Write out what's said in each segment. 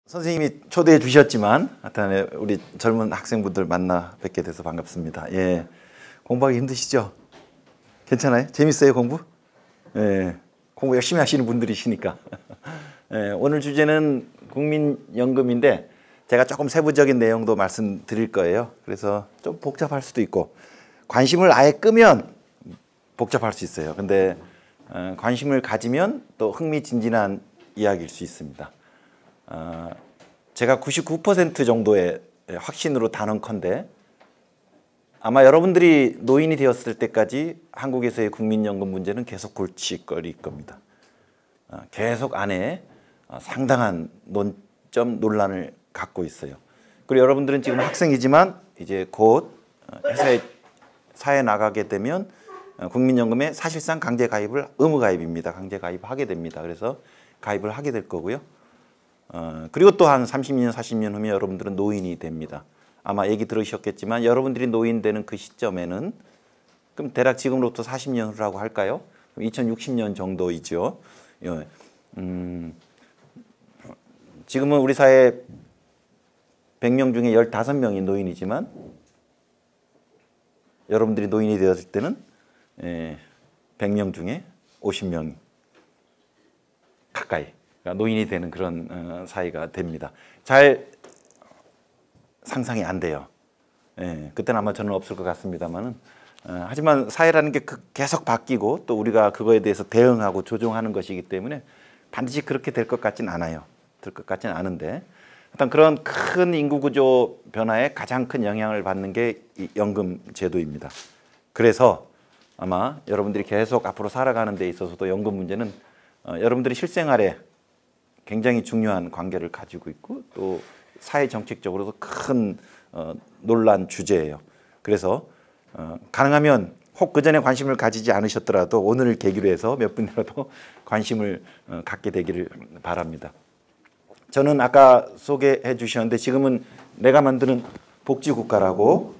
선생님이 초대해 주셨지만 하여튼 우리 젊은 학생분들 만나 뵙게 돼서 반갑습니다. 예, 공부하기 힘드시죠? 괜찮아요? 재밌어요 공부? 예, 공부 열심히 하시는 분들이시니까. 예, 오늘 주제는 국민연금인데 제가 조금 세부적인 내용도 말씀드릴 거예요. 그래서 좀 복잡할 수도 있고 관심을 아예 끄면 복잡할 수 있어요. 근데 관심을 가지면 또 흥미진진한 이야기일 수 있습니다. 제가 99% 정도의 확신으로 단언컨대 아마 여러분들이 노인이 되었을 때까지 한국에서의 국민연금 문제는 계속 골칫거리일 겁니다. 계속 안에 상당한 논점 논란을 갖고 있어요. 그리고 여러분들은 지금 학생이지만 이제 곧 사회에 나가게 되면 국민연금에 사실상 강제 가입을 의무 가입입니다. 강제 가입하게 됩니다. 그래서 가입을 하게 될 거고요. 그리고 또 한 30년, 40년 후면 여러분들은 노인이 됩니다. 아마 얘기 들으셨겠지만 여러분들이 노인 되는 그 시점에는 그럼 대략 지금으로부터 40년 후라고 할까요? 2060년 정도이죠. 지금은 우리 사회 100명 중에 15명이 노인이지만 여러분들이 노인이 되었을 때는 100명 중에 50명 가까이 노인이 되는 그런 사이가 됩니다. 잘 상상이 안 돼요. 그때는 아마 저는 없을 것 같습니다만은 하지만 사회라는 게 계속 바뀌고 또 우리가 그거에 대해서 대응하고 조정하는 것이기 때문에 반드시 그렇게 될 것 같진 않아요. 될 것 같진 않은데 일단 그런 큰 인구 구조 변화에 가장 큰 영향을 받는 게 이 연금 제도입니다. 그래서 아마 여러분들이 계속 앞으로 살아가는 데 있어서도 연금 문제는 여러분들이 실생활에 굉장히 중요한 관계를 가지고 있고 또 사회 정책적으로도 큰 논란 주제예요. 그래서 가능하면 혹 그전에 관심을 가지지 않으셨더라도 오늘을 계기로 해서 몇 분이라도 관심을 갖게 되기를 바랍니다. 저는 아까 소개해 주셨는데 지금은 내가 만드는 복지국가라고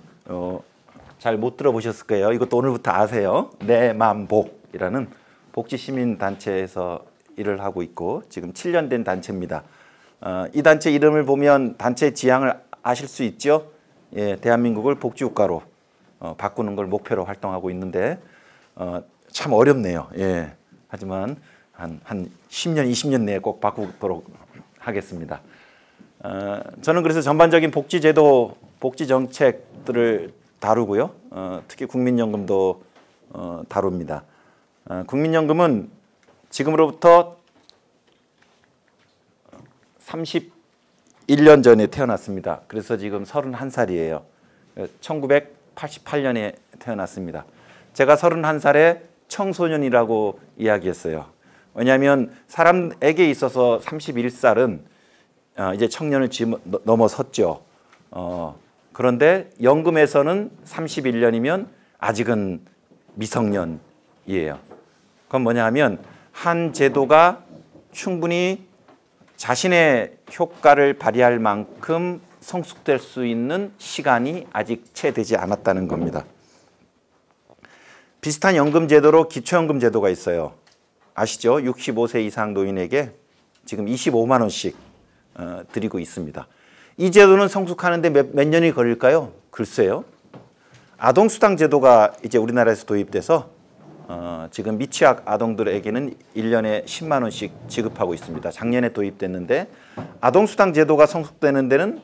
잘 못 들어보셨을 거예요. 이것도 오늘부터 아세요. 내맘복이라는 복지시민단체에서 일을 하고 있고 지금 7년 된 단체입니다. 이 단체 이름을 보면 단체 지향을 아실 수 있죠. 예, 대한민국을 복지국가로 바꾸는 걸 목표로 활동하고 있는데 참 어렵네요. 예, 하지만 한 10년, 20년 내에 꼭 바꾸도록 하겠습니다. 저는 그래서 전반적인 복지제도, 복지정책들을 다루고요. 특히 국민연금도 다룹니다. 국민연금은 지금으로부터 31년 전에 태어났습니다. 그래서 지금 31살이에요. 1988년에 태어났습니다. 제가 31살에 청소년이라고 이야기했어요. 왜냐하면 사람에게 있어서 31살은 이제 청년을 넘어섰죠. 그런데 연금에서는 31년이면 아직은 미성년이에요. 그건 뭐냐 하면 한 제도가 충분히 자신의 효과를 발휘할 만큼 성숙될 수 있는 시간이 아직 채 되지 않았다는 겁니다. 비슷한 연금 제도로 기초연금 제도가 있어요. 아시죠? 65세 이상 노인에게 지금 25만 원씩 드리고 있습니다. 이 제도는 성숙하는데 몇 년이 걸릴까요? 글쎄요. 아동수당 제도가 이제 우리나라에서 도입돼서 지금 미취학 아동들에게는 1년에 10만 원씩 지급하고 있습니다. 작년에 도입됐는데 아동수당 제도가 성숙되는 데는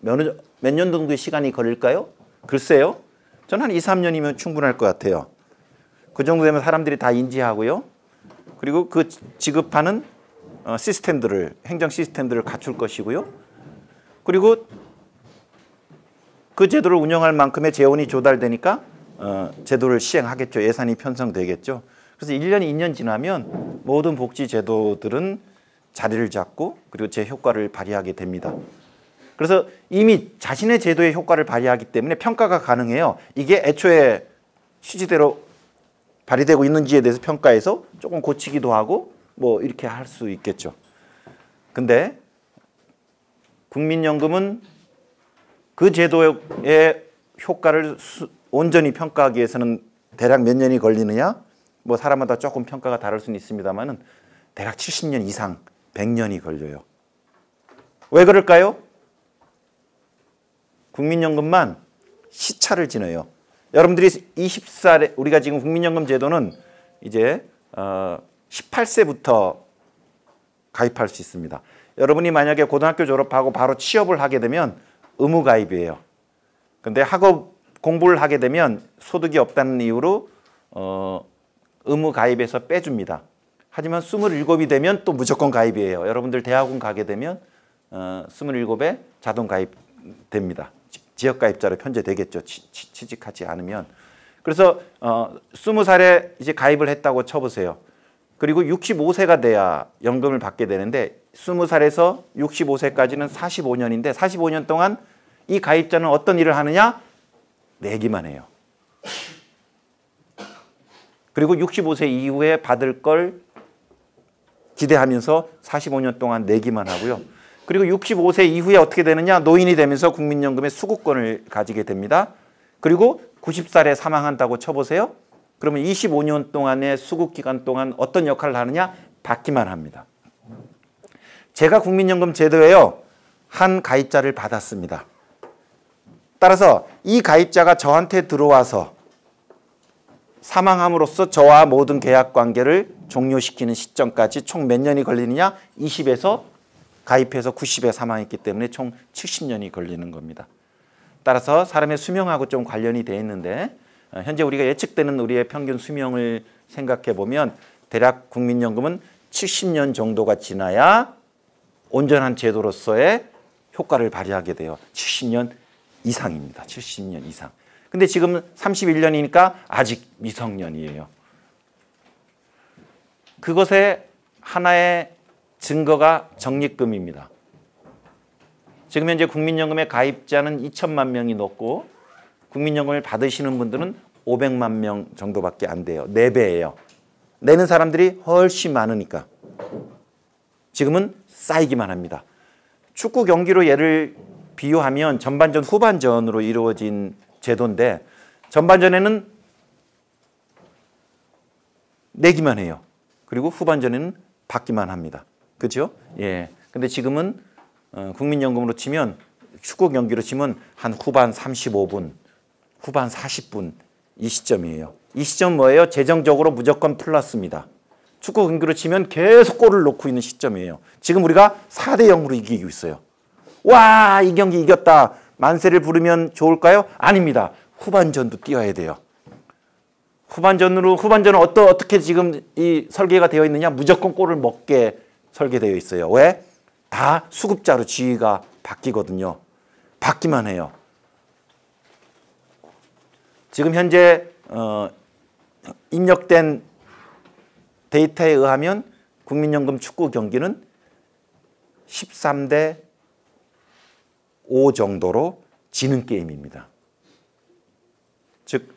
몇 년 정도의 시간이 걸릴까요? 글쎄요. 저는 한 2, 3년이면 충분할 것 같아요. 그 정도 되면 사람들이 다 인지하고요. 그리고 그 지급하는 시스템들을, 행정 시스템들을 갖출 것이고요. 그리고 그 제도를 운영할 만큼의 재원이 조달되니까 제도를 시행하겠죠. 예산이 편성되겠죠. 그래서 1년, 2년 지나면 모든 복지 제도들은 자리를 잡고 그리고 제 효과를 발휘하게 됩니다. 그래서 이미 자신의 제도의 효과를 발휘하기 때문에 평가가 가능해요. 이게 애초에 취지대로 발휘되고 있는지에 대해서 평가해서 조금 고치기도 하고 뭐 이렇게 할 수 있겠죠. 근데 국민연금은 그 제도의 효과를 온전히 평가하기 위해서는 대략 몇 년이 걸리느냐? 뭐 사람마다 조금 평가가 다를 수는 있습니다만은 대략 70년 이상 100년이 걸려요. 왜 그럴까요? 국민연금만 시차를 지나요. 여러분들이 20살에 우리가 지금 국민연금 제도는 이제 18세부터 가입할 수 있습니다. 여러분이 만약에 고등학교 졸업하고 바로 취업을 하게 되면 의무 가입이에요. 근데 학업 공부를 하게 되면 소득이 없다는 이유로 의무 가입에서 빼줍니다. 하지만 27이 되면 또 무조건 가입이에요. 여러분들 대학원 가게 되면 27에 자동 가입됩니다. 지역 가입자로 편제되겠죠. 취직하지 않으면. 그래서 20살에 이제 가입을 했다고 쳐보세요. 그리고 65세가 돼야 연금을 받게 되는데 20살에서 65세까지는 45년인데 45년 동안 이 가입자는 어떤 일을 하느냐? 내기만 해요. 그리고 65세 이후에 받을 걸 기대하면서 45년 동안 내기만 하고요. 그리고 65세 이후에 어떻게 되느냐? 노인이 되면서 국민연금의 수급권을 가지게 됩니다. 그리고 90살에 사망한다고 쳐보세요. 그러면 25년 동안의 수급기간 동안 어떤 역할을 하느냐? 받기만 합니다. 제가 국민연금 제도에요. 한 가입자를 받았습니다. 따라서 이 가입자가 저한테 들어와서 사망함으로써 저와 모든 계약 관계를 종료시키는 시점까지 총 몇 년이 걸리느냐? 20에서 가입해서 90에 사망했기 때문에 총 70년이 걸리는 겁니다. 따라서 사람의 수명하고 좀 관련이 되어 있는데 현재 우리가 예측되는 우리의 평균 수명을 생각해 보면 대략 국민연금은 70년 정도가 지나야 온전한 제도로서의 효과를 발휘하게 돼요. 70년 이상입니다. 70년 이상. 근데 지금 31년이니까 아직 미성년이에요. 그것의 하나의 증거가 적립금입니다. 지금 현재 국민연금의 가입자는 2천만 명이 넘고 국민연금을 받으시는 분들은 500만 명 정도밖에 안 돼요. 4배예요. 내는 사람들이 훨씬 많으니까. 지금은 쌓이기만 합니다. 축구 경기로 예를 비유하면 전반전, 후반전으로 이루어진 제도인데 전반전에는 내기만 해요. 그리고 후반전에는 받기만 합니다. 그렇죠? 예. 근데 지금은 국민연금으로 치면 축구 경기로 치면 한 후반 35분, 후반 40분 이 시점이에요. 이 시점 뭐예요? 재정적으로 무조건 플러스입니다. 축구 경기로 치면 계속 골을 넣고 있는 시점이에요. 지금 우리가 4대 0으로 이기고 있어요. 와, 이 경기 이겼다. 만세를 부르면 좋을까요? 아닙니다. 후반전도 뛰어야 돼요. 후반전은 어떻게 지금 이 설계가 되어 있느냐? 무조건 골을 먹게 설계되어 있어요. 왜? 다 수급자로 지위가 바뀌거든요. 바뀌만 해요. 지금 현재 입력된 데이터에 의하면 국민연금 축구 경기는 13대 5 정도로 지는 게임입니다. 즉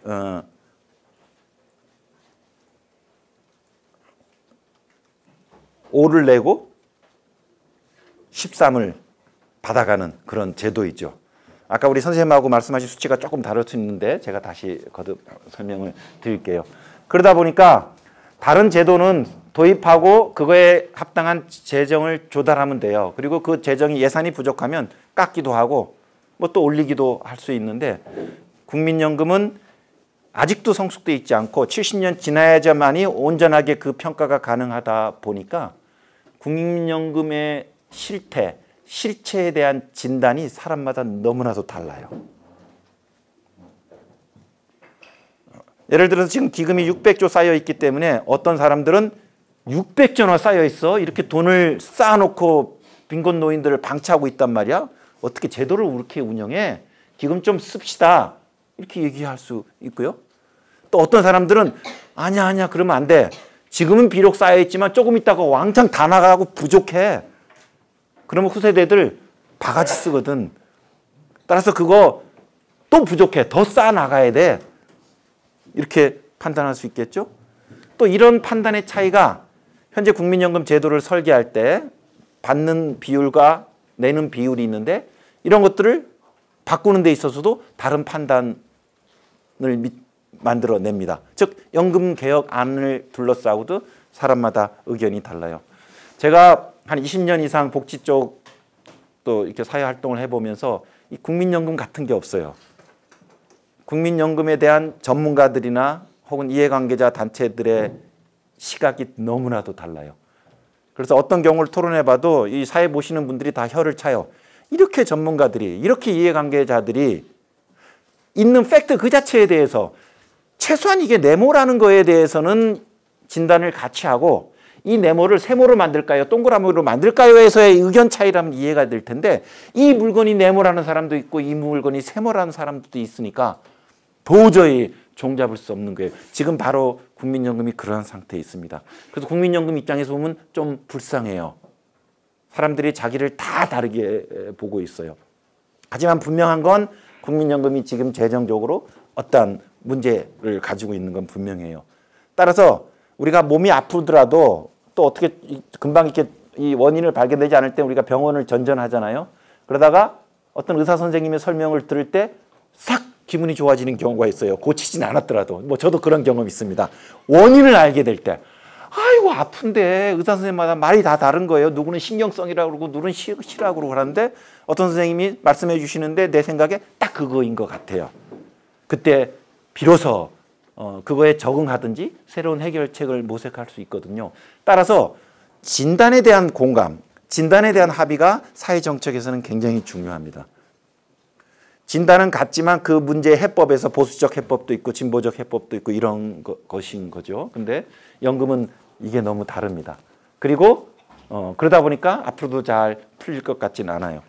5를 내고 13을 받아가는 그런 제도이죠. 아까 우리 선생님하고 말씀하신 수치가 조금 다를 수 있는데 제가 다시 거듭 설명을 드릴게요. 그러다 보니까 다른 제도는 도입하고 그거에 합당한 재정을 조달하면 돼요. 그리고 그 재정이 예산이 부족하면 깎기도 하고 뭐 또 올리기도 할 수 있는데 국민연금은 아직도 성숙돼 있지 않고 70년 지나야지만이 온전하게 그 평가가 가능하다 보니까 국민연금의 실체에 대한 진단이 사람마다 너무나도 달라요. 예를 들어서 지금 기금이 600조 쌓여 있기 때문에 어떤 사람들은 600조나 쌓여 있어. 이렇게 돈을 쌓아놓고 빈곤 노인들을 방치하고 있단 말이야. 어떻게 제도를 그렇게 운영해? 기금 좀 씁시다. 이렇게 얘기할 수 있고요. 또 어떤 사람들은 아니야 그러면 안 돼. 지금은 비록 쌓여있지만 조금 있다가 왕창 다 나가고 부족해. 그러면 후세대들 바가지 쓰거든. 따라서 그거 또 부족해. 더 쌓아 나가야 돼. 이렇게 판단할 수 있겠죠. 또 이런 판단의 차이가 현재 국민연금 제도를 설계할 때 받는 비율과 내는 비율이 있는데 이런 것들을 바꾸는 데 있어서도 다른 판단을 만들어냅니다. 즉 연금개혁안을 둘러싸고도 사람마다 의견이 달라요. 제가 한 20년 이상 복지 쪽 또 이렇게 사회 활동을 해보면서 이 국민연금 같은 게 없어요. 국민연금에 대한 전문가들이나 혹은 이해관계자 단체들의 시각이 너무나도 달라요. 그래서 어떤 경우를 토론해봐도 이 사회 보시는 분들이 다 혀를 차요. 이렇게 전문가들이, 이렇게 이해관계자들이 있는 팩트 그 자체에 대해서 최소한 이게 네모라는 거에 대해서는 진단을 같이 하고 이 네모를 세모로 만들까요? 동그라미로 만들까요?에서의 의견 차이라면 이해가 될 텐데 이 물건이 네모라는 사람도 있고 이 물건이 세모라는 사람도 있으니까 도저히 종잡을 수 없는 거예요. 지금 바로 국민연금이 그런 상태에 있습니다. 그래서 국민연금 입장에서 보면 좀 불쌍해요. 사람들이 자기를 다 다르게 보고 있어요. 하지만 분명한 건 국민연금이 지금 재정적으로 어떠한 문제를 가지고 있는 건 분명해요. 따라서 우리가 몸이 아프더라도 또 어떻게 금방 이렇게 이 원인을 발견되지 않을 때 우리가 병원을 전전하잖아요. 그러다가 어떤 의사 선생님의 설명을 들을 때 싹 기분이 좋아지는 경우가 있어요. 고치진 않았더라도. 뭐 저도 그런 경험이 있습니다. 원인을 알게 될 때 아이고 아픈데 의사 선생님마다 말이 다 다른 거예요. 누구는 신경성이라고 그러고 누구는 시라고 그러고 하는데 어떤 선생님이 말씀해 주시는데 내 생각에 딱 그거인 것 같아요. 그때 비로소 그거에 적응하든지 새로운 해결책을 모색할 수 있거든요. 따라서 진단에 대한 공감, 진단에 대한 합의가 사회정책에서는 굉장히 중요합니다. 진단은 같지만 그 문제의 해법에서 보수적 해법도 있고 진보적 해법도 있고 이런 것인 거죠. 근데 연금은 이게 너무 다릅니다. 그리고 그러다 보니까 앞으로도 잘 풀릴 것 같지는 않아요.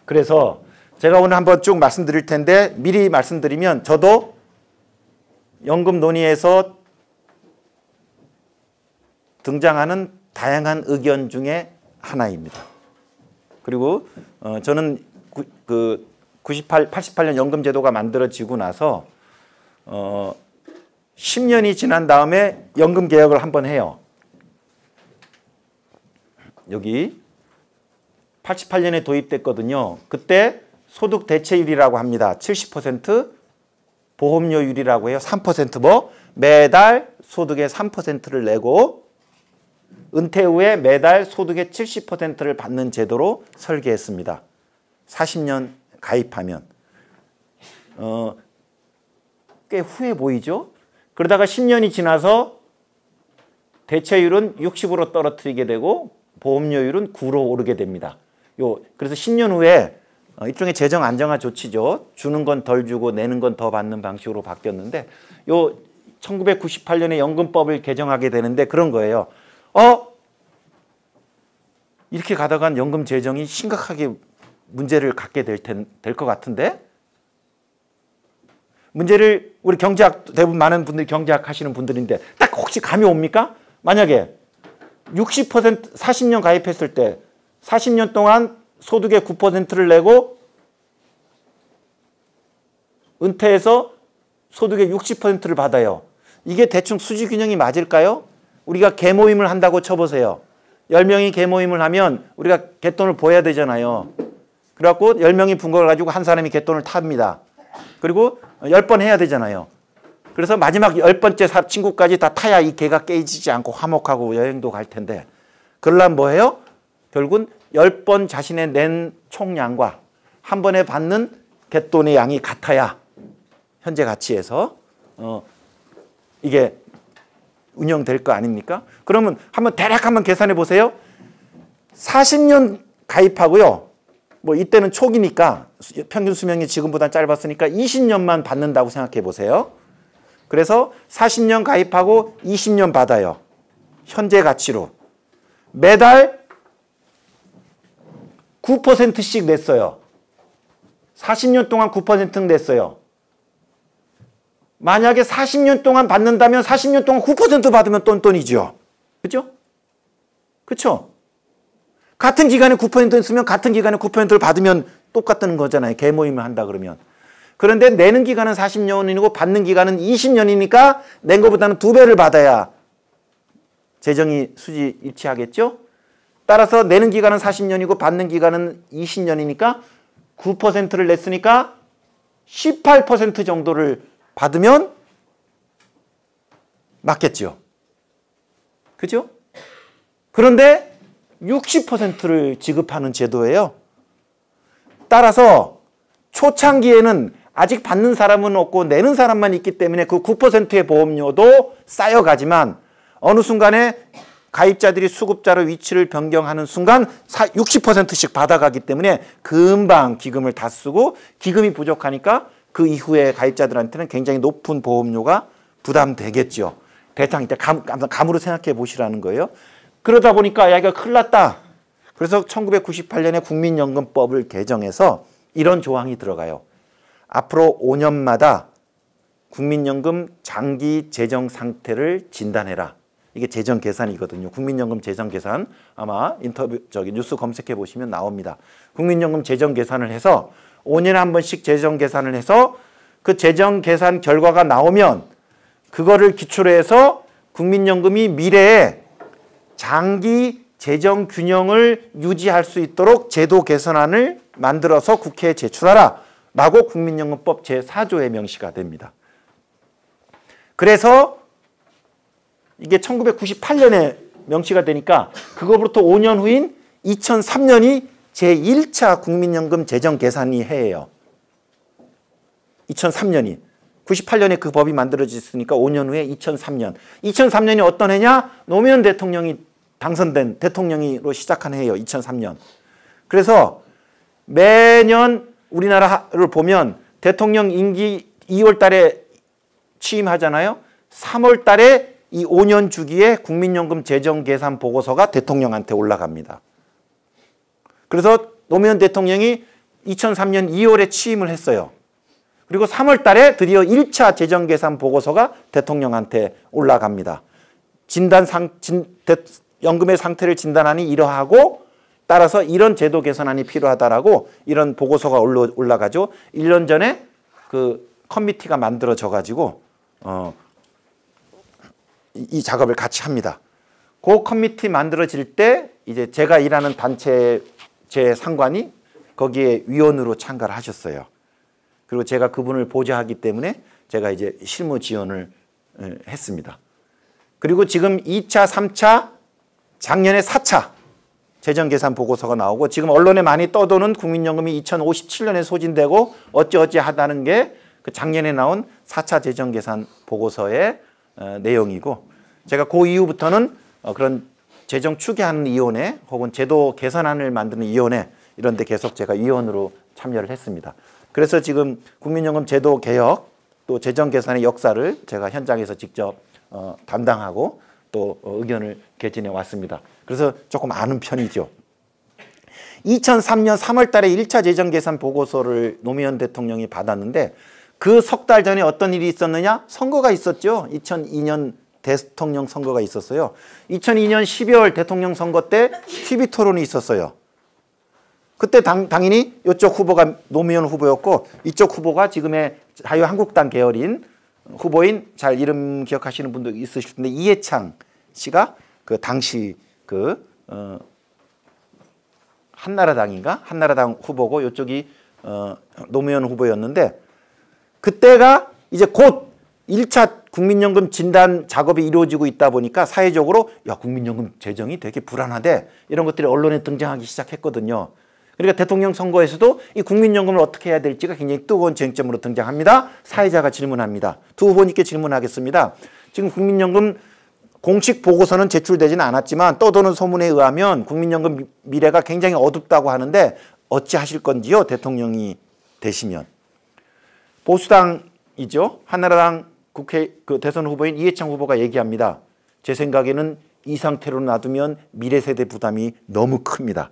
그래서 제가 오늘 한번 쭉 말씀드릴 텐데 미리 말씀드리면 저도 연금 논의에서 등장하는 다양한 의견 중에 하나입니다. 그리고 저는 88년 연금제도가 만들어지고 나서 10년이 지난 다음에 연금 개혁을 한번 해요. 여기 88년에 도입됐거든요. 그때 소득 대체율이라고 합니다. 70%, 보험료율이라고 해요. 3% 뭐 매달 소득의 3%를 내고 은퇴 후에 매달 소득의 70%를 받는 제도로 설계했습니다. 40년 가입하면 꽤 후해 보이죠? 그러다가 10년이 지나서 대체율은 60으로 떨어뜨리게 되고 보험료율은 9로 오르게 됩니다. 그래서 10년 후에 일종의 재정 안정화 조치죠. 주는 건 덜 주고 내는 건 더 받는 방식으로 바뀌었는데 1998년에 연금법을 개정하게 되는데 그런 거예요. 이렇게 가다간 연금 재정이 심각하게 문제를 갖게 될 것 같은데 문제를 우리 경제학 대부분 많은 분들이 경제학 하시는 분들인데 딱 혹시 감이 옵니까? 만약에 60% 40년 가입했을 때 40년 동안 소득의 9%를 내고 은퇴해서 소득의 60%를 받아요. 이게 대충 수지 균형이 맞을까요? 우리가 개모임을 한다고 쳐보세요. 10명이 개모임을 하면 우리가 갯돈을 보여야 되잖아요. 그래갖고 10명이 분 걸 가지고 한 사람이 갯돈을 탑니다. 그리고 10번 해야 되잖아요. 그래서 마지막 10번째 친구까지 다 타야 이 개가 깨지지 않고 화목하고 여행도 갈 텐데 그러려면 뭐예요? 결국은 10번 자신의 낸 총량과 한 번에 받는 갯돈의 양이 같아야 현재 가치에서 이게 운영될 거 아닙니까? 그러면 대략 한번 계산해 보세요. 40년 가입하고요. 뭐 이때는 초기니까 평균 수명이 지금보다 짧았으니까 20년만 받는다고 생각해 보세요. 그래서 40년 가입하고 20년 받아요. 현재 가치로. 매달 9%씩 냈어요. 40년 동안 9%는 냈어요. 만약에 40년 동안 받는다면 40년 동안 9% 받으면 똔똔이죠. 그죠? 그쵸? 같은 기간에 9% 쓰면 같은 기간에 9%를 받으면 똑같다는 거잖아요. 개모임을 한다 그러면. 그런데 내는 기간은 40년이고 받는 기간은 20년이니까 낸 것보다는 2배를 받아야 재정이 수지 일치하겠죠? 따라서 내는 기간은 40년이고 받는 기간은 20년이니까 9%를 냈으니까 18% 정도를 받으면 맞겠죠. 그죠? 그런데 60%를 지급하는 제도예요. 따라서 초창기에는 아직 받는 사람은 없고 내는 사람만 있기 때문에 그 9%의 보험료도 쌓여가지만 어느 순간에 가입자들이 수급자로 위치를 변경하는 순간 60%씩 받아가기 때문에 금방 기금을 다 쓰고 기금이 부족하니까 그 이후에 가입자들한테는 굉장히 높은 보험료가 부담되겠죠. 대상 이때 감으로 생각해 보시라는 거예요. 그러다 보니까 야 이거 큰일 났다. 그래서 1998년에 국민연금법을 개정해서 이런 조항이 들어가요. 앞으로 5년마다 국민연금 장기 재정 상태를 진단해라. 이게 재정 계산이거든요. 국민연금 재정 계산 아마 뉴스 검색해 보시면 나옵니다. 국민연금 재정 계산을 해서 5년에 한 번씩 재정 계산을 해서 그 재정 계산 결과가 나오면 그거를 기초로 해서 국민연금이 미래에 장기 재정 균형을 유지할 수 있도록 제도 개선안을 만들어서 국회에 제출하라 라고 국민연금법 제4조에 명시가 됩니다. 그래서 이게 1998년에 명시가 되니까 그거부터 5년 후인 2003년이 제1차 국민연금 재정 계산이 해예요. 2003년이. 98년에 그 법이 만들어졌으니까 5년 후에 2003년. 2003년이 어떤 해냐? 노무현 대통령이 당선된 대통령으로 시작한 해예요. 2003년. 그래서 매년 우리나라를 보면 대통령 임기 2월 달에 취임하잖아요. 3월 달에 이 5년 주기에 국민연금 재정 계산 보고서가 대통령한테 올라갑니다. 그래서 노무현 대통령이 2003년 2월에 취임을 했어요. 그리고 3월 달에 드디어 1차 재정 계산 보고서가 대통령한테 올라갑니다. 연금의 상태를 진단하니 이러하고 따라서 이런 제도 개선안이 필요하다라고 이런 보고서가 올라가죠. 1년 전에 그 커미티가 만들어져 가지고 이 작업을 같이 합니다. 그 커미티 만들어질 때 이제 제가 일하는 단체 제 상관이 거기에 위원으로 참가를 하셨어요. 그리고 제가 그분을 보좌하기 때문에 제가 이제 실무 지원을 했습니다. 그리고 지금 2차, 3차, 작년에 4차 재정계산 보고서가 나오고 지금 언론에 많이 떠도는 국민연금이 2057년에 소진되고 어찌어찌 하다는 게 그 작년에 나온 4차 재정계산 보고서의 내용이고 제가 그 이후부터는 그런 재정 추계하는 위원회 혹은 제도 개선안을 만드는 위원회 이런 데 계속 제가 위원으로 참여를 했습니다. 그래서 지금 국민연금 제도 개혁 또 재정 개선의 역사를 제가 현장에서 직접 담당하고 또 의견을 개진해 왔습니다. 그래서 조금 아는 편이죠. 2003년 3월 달에 1차 재정 계산 보고서를 노무현 대통령이 받았는데 그 석 달 전에 어떤 일이 있었느냐? 선거가 있었죠. 2002년 대통령 선거가 있었어요. 2002년 12월 대통령 선거 때 TV 토론이 있었어요. 그때 당연히 이쪽 후보가 노무현 후보였고 이쪽 후보가 지금의 자유한국당 계열인 후보인 잘 이름 기억하시는 분도 있으실 텐데 이해창 씨가 그 당시 그 한나라당인가? 한나라당 후보고 이쪽이 노무현 후보였는데 그때가 이제 곧 1차 국민연금 진단 작업이 이루어지고 있다 보니까 사회적으로 야 국민연금 재정이 되게 불안하대 이런 것들이 언론에 등장하기 시작했거든요. 그러니까 대통령 선거에서도 이 국민연금을 어떻게 해야 될지가 굉장히 뜨거운 쟁점으로 등장합니다. 사회자가 질문합니다. 두 후보님께 질문하겠습니다. 지금 국민연금 공식 보고서는 제출되지는 않았지만 떠도는 소문에 의하면 국민연금 미래가 굉장히 어둡다고 하는데 어찌하실 건지요? 대통령이 되시면. 보수당이죠. 한나라당 국회 그 대선 후보인 이해창 후보가 얘기합니다. 제 생각에는 이 상태로 놔두면 미래 세대 부담이 너무 큽니다.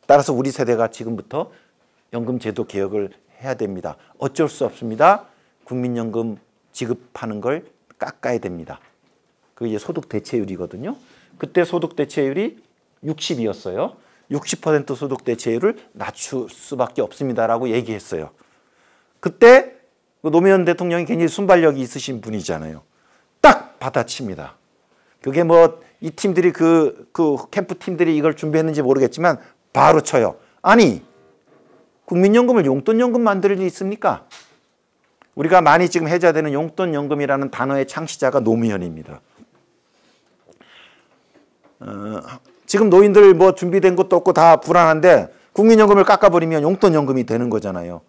따라서 우리 세대가 지금부터 연금 제도 개혁을 해야 됩니다. 어쩔 수 없습니다. 국민연금 지급하는 걸 깎아야 됩니다. 그게 이제 소득 대체율이거든요. 그때 소득 대체율이 60이었어요. 60% 소득 대체율을 낮출 수밖에 없습니다라고 얘기했어요. 그때 노무현 대통령이 굉장히 순발력이 있으신 분이잖아요. 딱 받아칩니다. 그게 뭐 이 팀들이 그 캠프 팀들이 이걸 준비했는지 모르겠지만 바로 쳐요. 아니 국민연금을 용돈연금 만들 일이 있습니까? 우리가 많이 지금 해자되는 용돈연금이라는 단어의 창시자가 노무현입니다. 지금 노인들 뭐 준비된 것도 없고 다 불안한데 국민연금을 깎아버리면 용돈연금이 되는 거잖아요.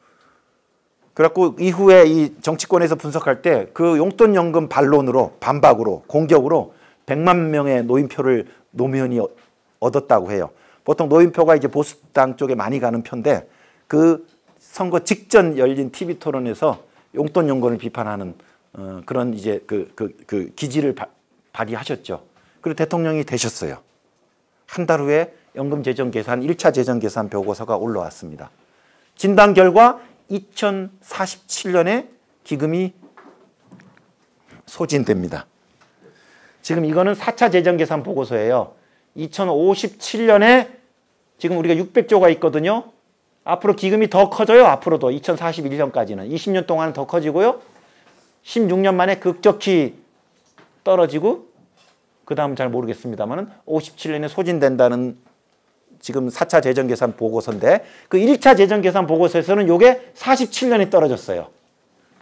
그래갖고 이후에 이 정치권에서 분석할 때 그 용돈연금 반론으로 반박으로 공격으로 100만 명의 노인표를 노무현이 얻었다고 해요. 보통 노인표가 이제 보수당 쪽에 많이 가는 표인데 그 선거 직전 열린 TV 토론에서 용돈연금을 비판하는 그런 이제 그 기지를 발휘하셨죠. 그리고 대통령이 되셨어요. 한 달 후에 연금재정계산 1차 재정계산 보고서가 올라왔습니다. 진단 결과 2047년에 기금이 소진됩니다. 지금 이거는 4차 재정계산 보고서예요. 2057년에 지금 우리가 600조가 있거든요. 앞으로 기금이 더 커져요. 앞으로도 2041년까지는 20년 동안 더 커지고요. 16년 만에 급격히 떨어지고 그 다음 잘 모르겠습니다만 57년에 소진된다는 지금 4차 재정계산 보고서인데 그 1차 재정계산 보고서에서는 이게 47년에 떨어졌어요.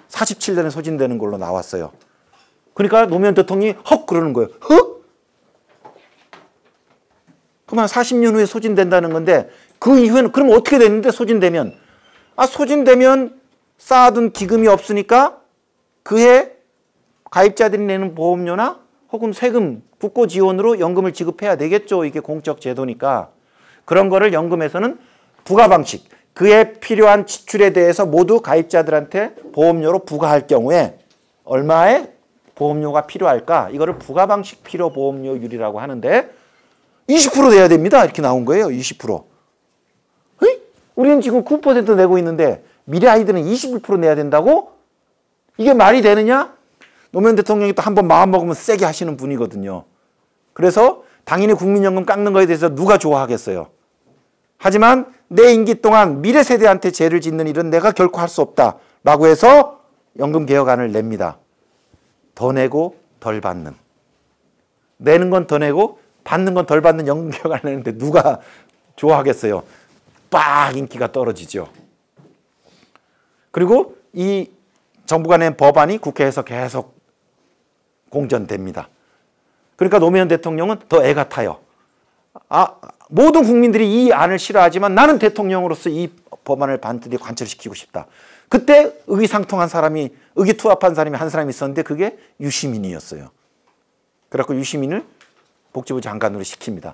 47년에 소진되는 걸로 나왔어요. 그러니까 노무현 대통령이 헉 그러는 거예요. 헉? 그만 40년 후에 소진된다는 건데 그 이후에는 그럼 어떻게 됐는데 소진되면 소진되면 쌓아둔 기금이 없으니까 그해 가입자들이 내는 보험료나 혹은 세금, 국고 지원으로 연금을 지급해야 되겠죠. 이게 공적 제도니까. 그런 거를 연금에서는 부과 방식, 그에 필요한 지출에 대해서 모두 가입자들한테 보험료로 부과할 경우에 얼마의 보험료가 필요할까? 이거를 부과 방식 필요 보험료율이라고 하는데 20% 내야 됩니다. 이렇게 나온 거예요. 20%. 에이? 우리는 지금 9% 내고 있는데 미래 아이들은 21% 내야 된다고? 이게 말이 되느냐? 노무현 대통령이 또 한 번 마음 먹으면 세게 하시는 분이거든요. 그래서 당연히 국민연금 깎는 거에 대해서 누가 좋아하겠어요. 하지만 내 임기 동안 미래 세대한테 죄를 짓는 일은 내가 결코 할 수 없다라고 해서 연금개혁안을 냅니다. 더 내고 덜 받는. 내는 건 더 내고 받는 건 덜 받는 연금개혁안을 내는데 누가 좋아하겠어요. 빡 인기가 떨어지죠. 그리고 이 정부가 낸 법안이 국회에서 계속 공전됩니다. 그러니까 노무현 대통령은 더 애가 타요. 모든 국민들이 이 안을 싫어하지만 나는 대통령으로서 이 법안을 반드시 관철시키고 싶다. 그때 의기상통한 사람이, 의기투합한 사람이 한 사람이 있었는데 그게 유시민이었어요. 그래서 유시민을 복지부 장관으로 시킵니다.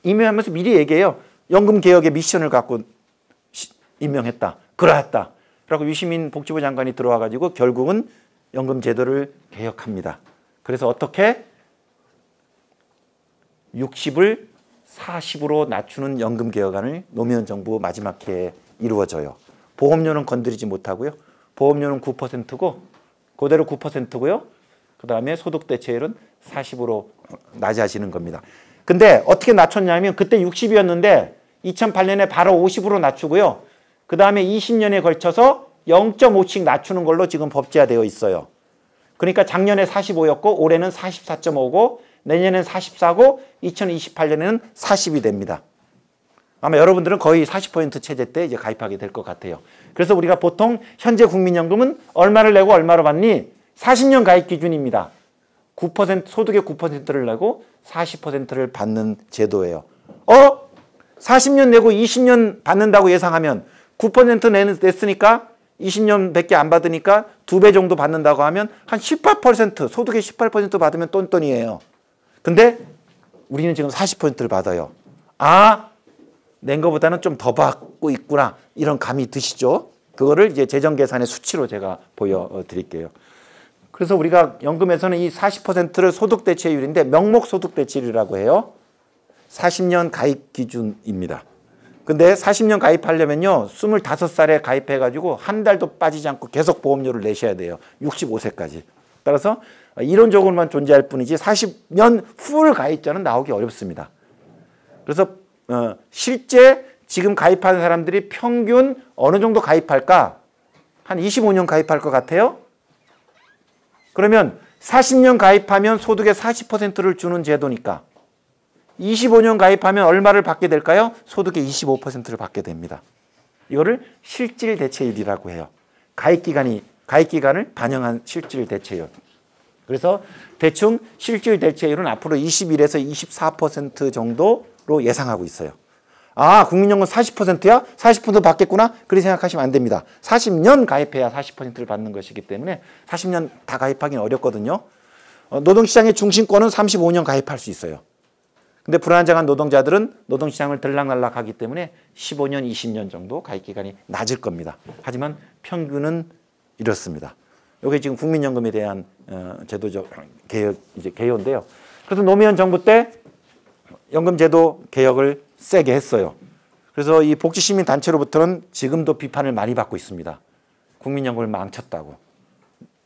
임명하면서 미리 얘기해요. 연금개혁의 미션을 갖고 임명했다. 그러했다. 그래서 유시민 복지부 장관이 들어와가지고 결국은 연금제도를 개혁합니다. 그래서 어떻게 60을 40으로 낮추는 연금개혁안을 노무현 정부 마지막 해에 이루어져요. 보험료는 건드리지 못하고요. 보험료는 9%고 그대로 9%고요. 그 다음에 소득대체율은 40으로 낮아지는 겁니다. 근데 어떻게 낮췄냐면 그때 60이었는데 2008년에 바로 50으로 낮추고요. 그 다음에 20년에 걸쳐서 0.5씩 낮추는 걸로 지금 법제화되어 있어요. 그러니까 작년에 45였고 올해는 44.5고 내년엔 44고 2028년에는 40이 됩니다. 아마 여러분들은 거의 40% 체제 때 이제 가입하게 될 것 같아요. 그래서 우리가 보통 현재 국민연금은 얼마를 내고 얼마로 받니? 40년 가입 기준입니다. 9% 소득의 9%를 내고 40%를 받는 제도예요. 40년 내고 20년 받는다고 예상하면 9% 냈으니까 20년밖에 안 받으니까 2배 정도 받는다고 하면 한 18% 소득의 18% 받으면 똔똔이에요. 근데 우리는 지금 40%를 받아요. 낸 거보다는 좀 더 받고 있구나 이런 감이 드시죠. 그거를 이제 재정계산의 수치로 제가 보여드릴게요. 그래서 우리가 연금에서는 이 40%를 소득대체율인데 명목소득대체율이라고 해요. 40년 가입 기준입니다. 근데 40년 가입하려면요 25살에 가입해가지고 한 달도 빠지지 않고 계속 보험료를 내셔야 돼요. 65세까지. 따라서 이론적으로만 존재할 뿐이지 40년 풀 가입자는 나오기 어렵습니다. 그래서 실제 지금 가입하는 사람들이 평균 어느 정도 가입할까? 한 25년 가입할 것 같아요. 그러면 40년 가입하면 소득의 40%를 주는 제도니까 25년 가입하면 얼마를 받게 될까요? 소득의 25%를 받게 됩니다. 이거를 실질 대체율이라고 해요. 가입 기간을 반영한 실질 대체율. 그래서 대충 실질 대체율은 앞으로 21에서 24% 정도로 예상하고 있어요. 아, 국민연금 40%야? 40% 받겠구나? 그렇게 생각하시면 안 됩니다. 40년 가입해야 40%를 받는 것이기 때문에 40년 다 가입하기는 어렵거든요. 노동시장의 중심권은 35년 가입할 수 있어요. 근데 불안정한 노동자들은 노동시장을 들락날락하기 때문에 15년, 20년 정도 가입기간이 낮을 겁니다. 하지만 평균은 이렇습니다. 이게 지금 국민연금에 대한 제도적 개요인데요. 그래서 노무현 정부 때 연금제도 개혁을 세게 했어요. 그래서 이 복지시민단체로부터는 지금도 비판을 많이 받고 있습니다. 국민연금을 망쳤다고,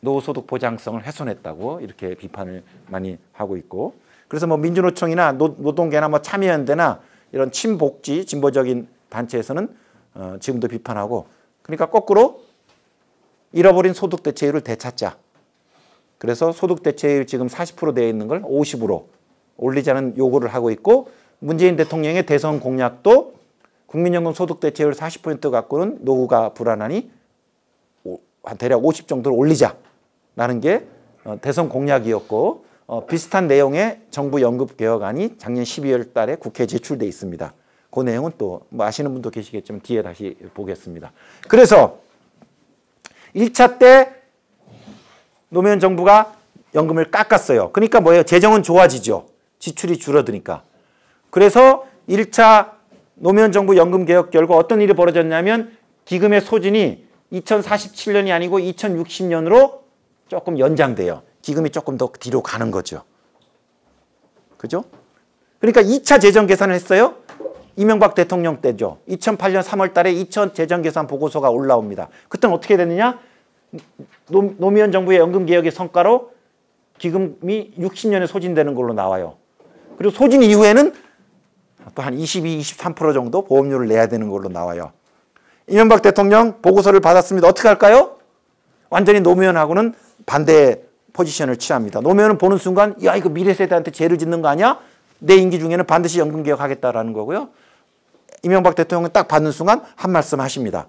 노후소득 보장성을 훼손했다고 이렇게 비판을 많이 하고 있고, 그래서 뭐 민주노총이나 노동계나 뭐 참여연대나 이런 친복지 진보적인 단체에서는 지금도 비판하고, 그러니까 거꾸로 잃어버린 소득 대체율을 되찾자. 그래서 소득 대체율 지금 40% 되어 있는 걸 50으로 올리자는 요구를 하고 있고, 문재인 대통령의 대선 공약도 국민연금 소득 대체율 40% 갖고는 노후가 불안하니 한 대략 50 정도로 올리자라는 게 대선 공약이었고, 비슷한 내용의 정부 연금 개혁안이 작년 12월 달에 국회에 제출돼 있습니다. 그 내용은 또 뭐 아시는 분도 계시겠지만 뒤에 다시 보겠습니다. 그래서 1차 때 노무현 정부가 연금을 깎았어요. 그러니까 뭐예요? 재정은 좋아지죠. 지출이 줄어드니까. 그래서 1차 노무현 정부 연금 개혁 결과 어떤 일이 벌어졌냐면 기금의 소진이 2047년이 아니고 2060년으로 조금 연장돼요. 기금이 조금 더 뒤로 가는 거죠. 그죠? 그러니까 2차 재정 계산을 했어요. 이명박 대통령 때죠. 2008년 3월 달에 2000 재정 계산 보고서가 올라옵니다. 그때는 어떻게 됐느냐? 노무현 정부의 연금 개혁의 성과로 기금이 60년에 소진되는 걸로 나와요. 그리고 소진 이후에는 또 한 22, 23% 정도 보험료를 내야 되는 걸로 나와요. 이명박 대통령 보고서를 받았습니다. 어떻게 할까요? 완전히 노무현하고는 반대의 포지션을 취합니다. 노무현은 보는 순간 야, 이거 미래 세대한테 죄를 짓는 거 아니야? 내 임기 중에는 반드시 연금 개혁하겠다라는 거고요. 이명박 대통령은 딱 받는 순간 한 말씀 하십니다.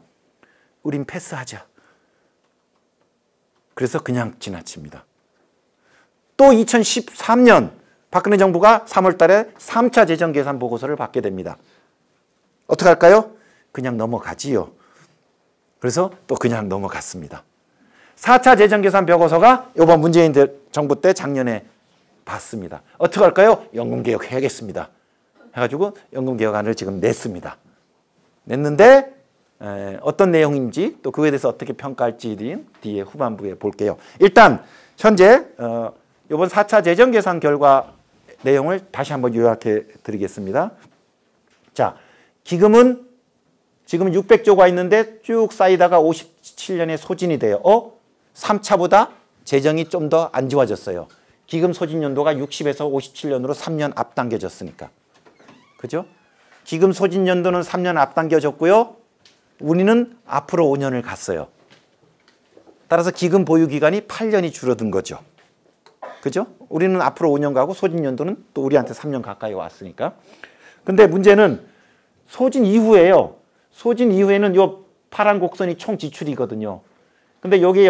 우린 패스하자. 그래서 그냥 지나칩니다. 또 2013년 박근혜 정부가 3월 달에 3차 재정 계산 보고서를 받게 됩니다. 어떻게 할까요? 그냥 넘어가지요. 그래서 또 그냥 넘어갔습니다. 4차 재정 계산 보고서가 이번 문재인 정부 때 작년에 받습니다. 어떻게 할까요? 연금 개혁 해야겠습니다. 해가지고 연금 개혁안을 지금 냈습니다. 냈는데 어떤 내용인지 또 그거에 대해서 어떻게 평가할지 뒤에 후반부에 볼게요. 일단 현재 이번 4차 재정 계산 결과 내용을 다시 한번 요약해 드리겠습니다. 자, 기금은 지금 600조가 있는데 쭉 쌓이다가 57년에 소진이 돼요. 3차보다 재정이 좀 더 안 좋아졌어요. 기금 소진 연도가 60에서 57년으로 3년 앞당겨졌으니까. 그죠? 기금 소진 연도는 3년 앞당겨졌고요. 우리는 앞으로 5년을 갔어요. 따라서 기금 보유 기간이 8년이 줄어든 거죠. 그죠? 우리는 앞으로 5년 가고 소진 연도는 또 우리한테 3년 가까이 왔으니까. 근데 문제는 소진 이후에요. 소진 이후에는 요 파란 곡선이 총 지출이거든요. 근데 여기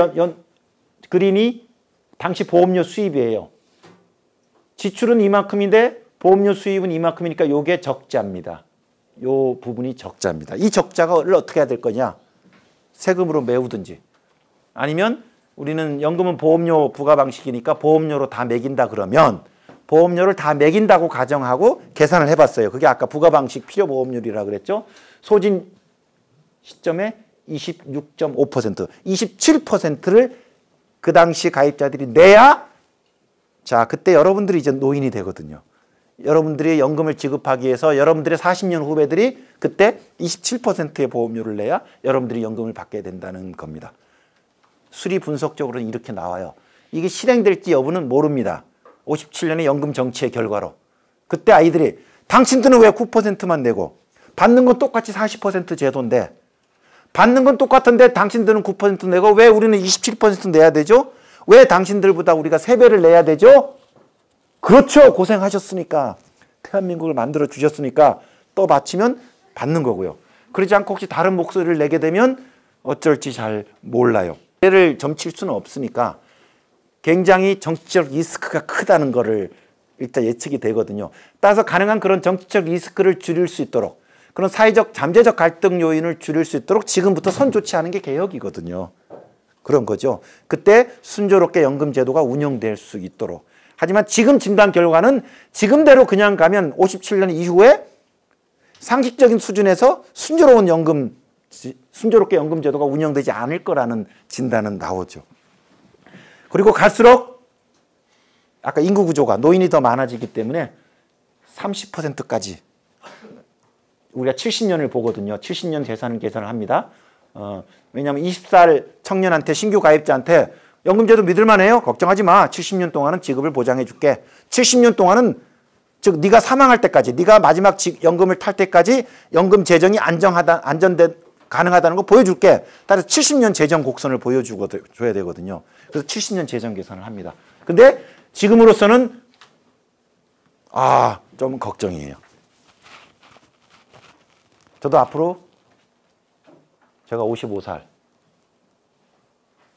그린이 당시 보험료 수입이에요. 지출은 이만큼인데 보험료 수입은 이만큼이니까 요게 적자입니다. 요 부분이 적자입니다. 이 적자를 어떻게 해야 될 거냐? 세금으로 메우든지 아니면 우리는 연금은 보험료 부과 방식이니까 보험료로 다 매긴다 그러면 보험료를 다 매긴다고 가정하고 계산을 해봤어요. 그게 아까 부과 방식 필요 보험료율이라고 그랬죠. 소진 시점에 26.5%, 27%를 그 당시 가입자들이 내야 자 그때 여러분들이 이제 노인이 되거든요. 여러분들이 연금을 지급하기 위해서 여러분들의 40년 후배들이 그때 27%의 보험료를 내야 여러분들이 연금을 받게 된다는 겁니다. 수리 분석적으로는 이렇게 나와요. 이게 실행될지 여부는 모릅니다. 57년의 연금 정치의 결과로. 그때 아이들이 당신들은 왜 9%만 내고 받는 건 똑같이 40% 제도인데 받는 건 똑같은데 당신들은 9% 내고 왜 우리는 27% 내야 되죠? 왜 당신들보다 우리가 3배를 내야 되죠? 그렇죠. 고생하셨으니까 대한민국을 만들어 주셨으니까 또 바치면 받는 거고요. 그러지 않고 혹시 다른 목소리를 내게 되면 어쩔지 잘 몰라요. 얘를 점칠 수는 없으니까 굉장히 정치적 리스크가 크다는 거를 일단 예측이 되거든요. 따라서 가능한 그런 정치적 리스크를 줄일 수 있도록 그런 사회적 잠재적 갈등 요인을 줄일 수 있도록 지금부터 선 조치하는 게 개혁이거든요. 그런 거죠. 그때 순조롭게 연금제도가 운영될 수 있도록. 하지만 지금 진단 결과는 지금대로 그냥 가면 57년 이후에 상식적인 수준에서 순조롭게 연금제도가 운영되지 않을 거라는 진단은 나오죠. 그리고 갈수록 아까 인구 구조가 노인이 더 많아지기 때문에 30%까지 우리가 70년을 보거든요. 70년 재산 계산을 합니다. 왜냐하면 20살 청년한테 신규 가입자한테 연금제도 믿을만해요. 걱정하지 마. 70년 동안은 지급을 보장해 줄게. 70년 동안은 즉 네가 사망할 때까지 네가 마지막 연금을 탈 때까지 연금 재정이 가능하다는 거 보여줄게. 따라서 70년 재정 곡선을 보여줘야 되거든요. 그래서 70년 재정 계산을 합니다. 근데 지금으로서는 좀 걱정이에요. 저도 앞으로 제가 55살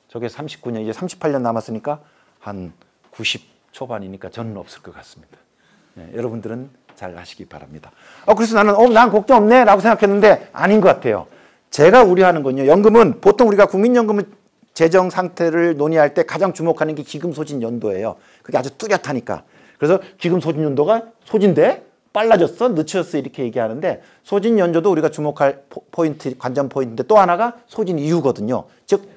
저게 39년 이제 38년 남았으니까 한 90 초반이니까 저는 없을 것 같습니다. 네, 여러분들은 잘 아시기 바랍니다. 그래서 나는 난 걱정 없네 라고 생각했는데 아닌 것 같아요. 제가 우려하는 건요. 연금은 보통 우리가 국민연금은 재정 상태를 논의할 때 가장 주목하는 게 기금 소진 연도예요. 그게 아주 뚜렷하니까. 그래서 기금 소진 연도가 소진돼? 빨라졌어? 늦춰졌어? 이렇게 얘기하는데 소진 연도도 우리가 주목할 포인트, 관전 포인트인데 또 하나가 소진 이유거든요. 즉